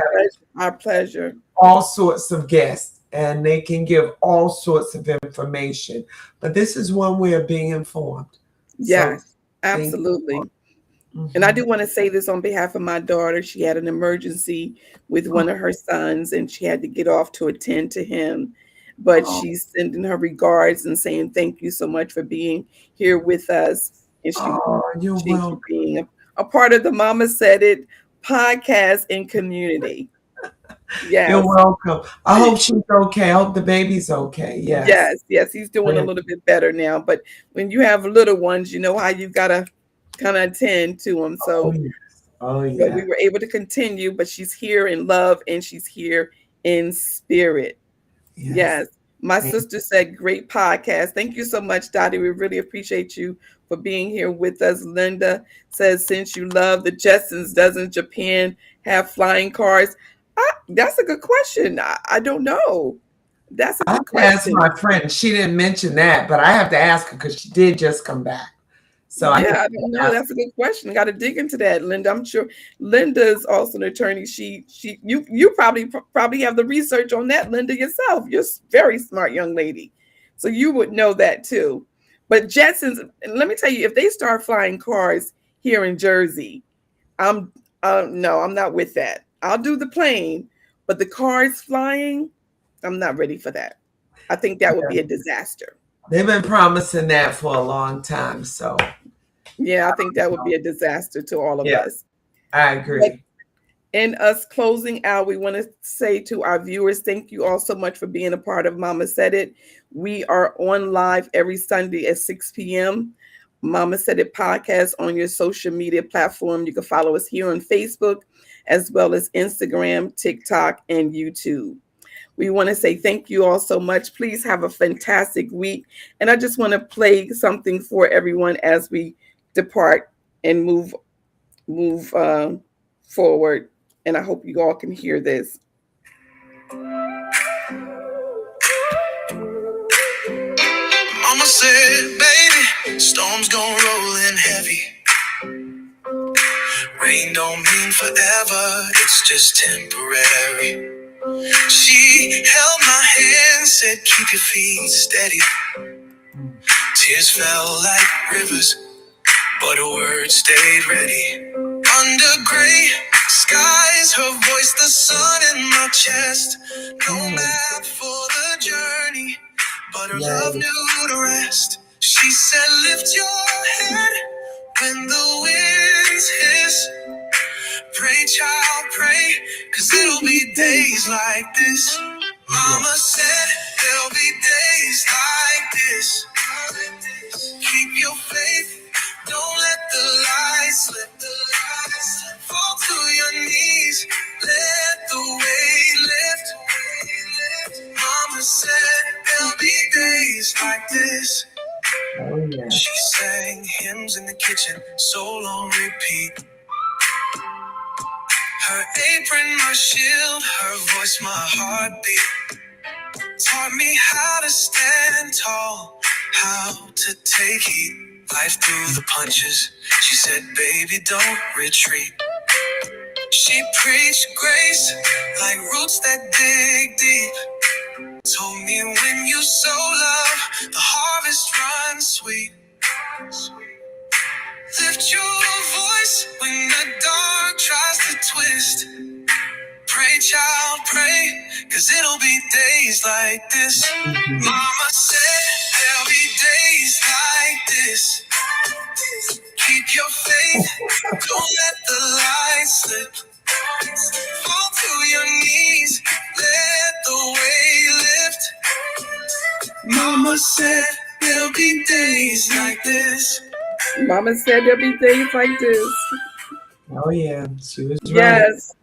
our pleasure. All sorts of guests, and they can give all sorts of information. But this is one way of being informed. Yes. So, absolutely. And I do want to say this on behalf of my daughter. She had an emergency with one of her sons, and she had to get off to attend to him. But she's sending her regards and saying thank you so much for being here with us. And you're welcome. Being a part of the Mama Said It podcast and community. Yes. You're welcome. I hope she's okay. I hope the baby's okay. Yes. Yes. He's doing a little bit better now. But when you have little ones, you know how you gotta kind of attend to them. So but we were able to continue, but she's here in love and she's here in spirit. Yes. My sister said, great podcast. Thank you so much, Dottie. We really appreciate you for being here with us. Linda says, since you love the Jetsons, doesn't Japan have flying cars? That's a good question. I don't know. That's a good question. I asked my friend. She didn't mention that, but I have to ask her because she did just come back. So I don't know. That's a good question. Got to dig into that, Linda. I'm sure Linda's also an attorney. You probably have the research on that, Linda, yourself. You're a very smart young lady, so you would know that too. But Jetsons, let me tell you, if they start flying cars here in Jersey, no, I'm not with that. I'll do the plane, but the cars flying, I'm not ready for that. I think that would be a disaster. They've been promising that for a long time. So, yeah, I think that would be a disaster to all of us. I agree. But in us closing out, we want to say to our viewers, thank you all so much for being a part of Mama Said It. We are on live every Sunday at 6 p.m. Mama Said It podcast on your social media platform. You can follow us here on Facebook, as well as Instagram, TikTok, and YouTube. We want to say thank you all so much. Please have a fantastic week. And I just want to play something for everyone as we depart and move forward. And I hope you all can hear this. Mama said, baby, storms gon' roll in heavy. Rain don't mean forever, it's just temporary. She held my hand, said keep your feet steady. Tears fell like rivers, but her words stayed ready. Under gray skies, her voice, the sun in my chest. No map for the journey, but her love knew the rest. She said lift your head when the winds hiss. Pray, child, pray, cause it'll be days like this. Mama said there'll be days like this. Keep your faith, don't let the light slip. Fall to your knees, let the weight lift. Mama said there'll be days like this. She sang hymns in the kitchen, soul on repeat. Her apron, my shield, her voice, my heartbeat. Taught me how to stand tall, how to take heat. Life through the punches. She said, baby, don't retreat. She preached grace like roots that dig deep. Told me when you sow love, the harvest runs sweet. Lift your voice when the dark tries to twist. Pray, child, pray, cause it'll be days like this. Mama said there'll be days like this. Keep your faith, don't let the light slip. Fall to your knees, let the weight lift. Mama said there'll be days like this. Mama said there'll be days like this. Oh, yeah, she was right. Yes.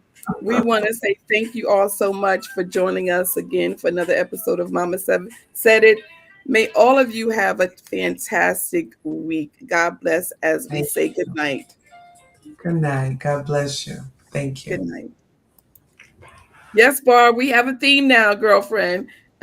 We want to say thank you all so much for joining us again for another episode of Mama Said It. May all of you have a fantastic week. God bless as we Thank say good night. Good night. God bless you. Thank you. Good night. Yes, Barb, we have a theme now, girlfriend.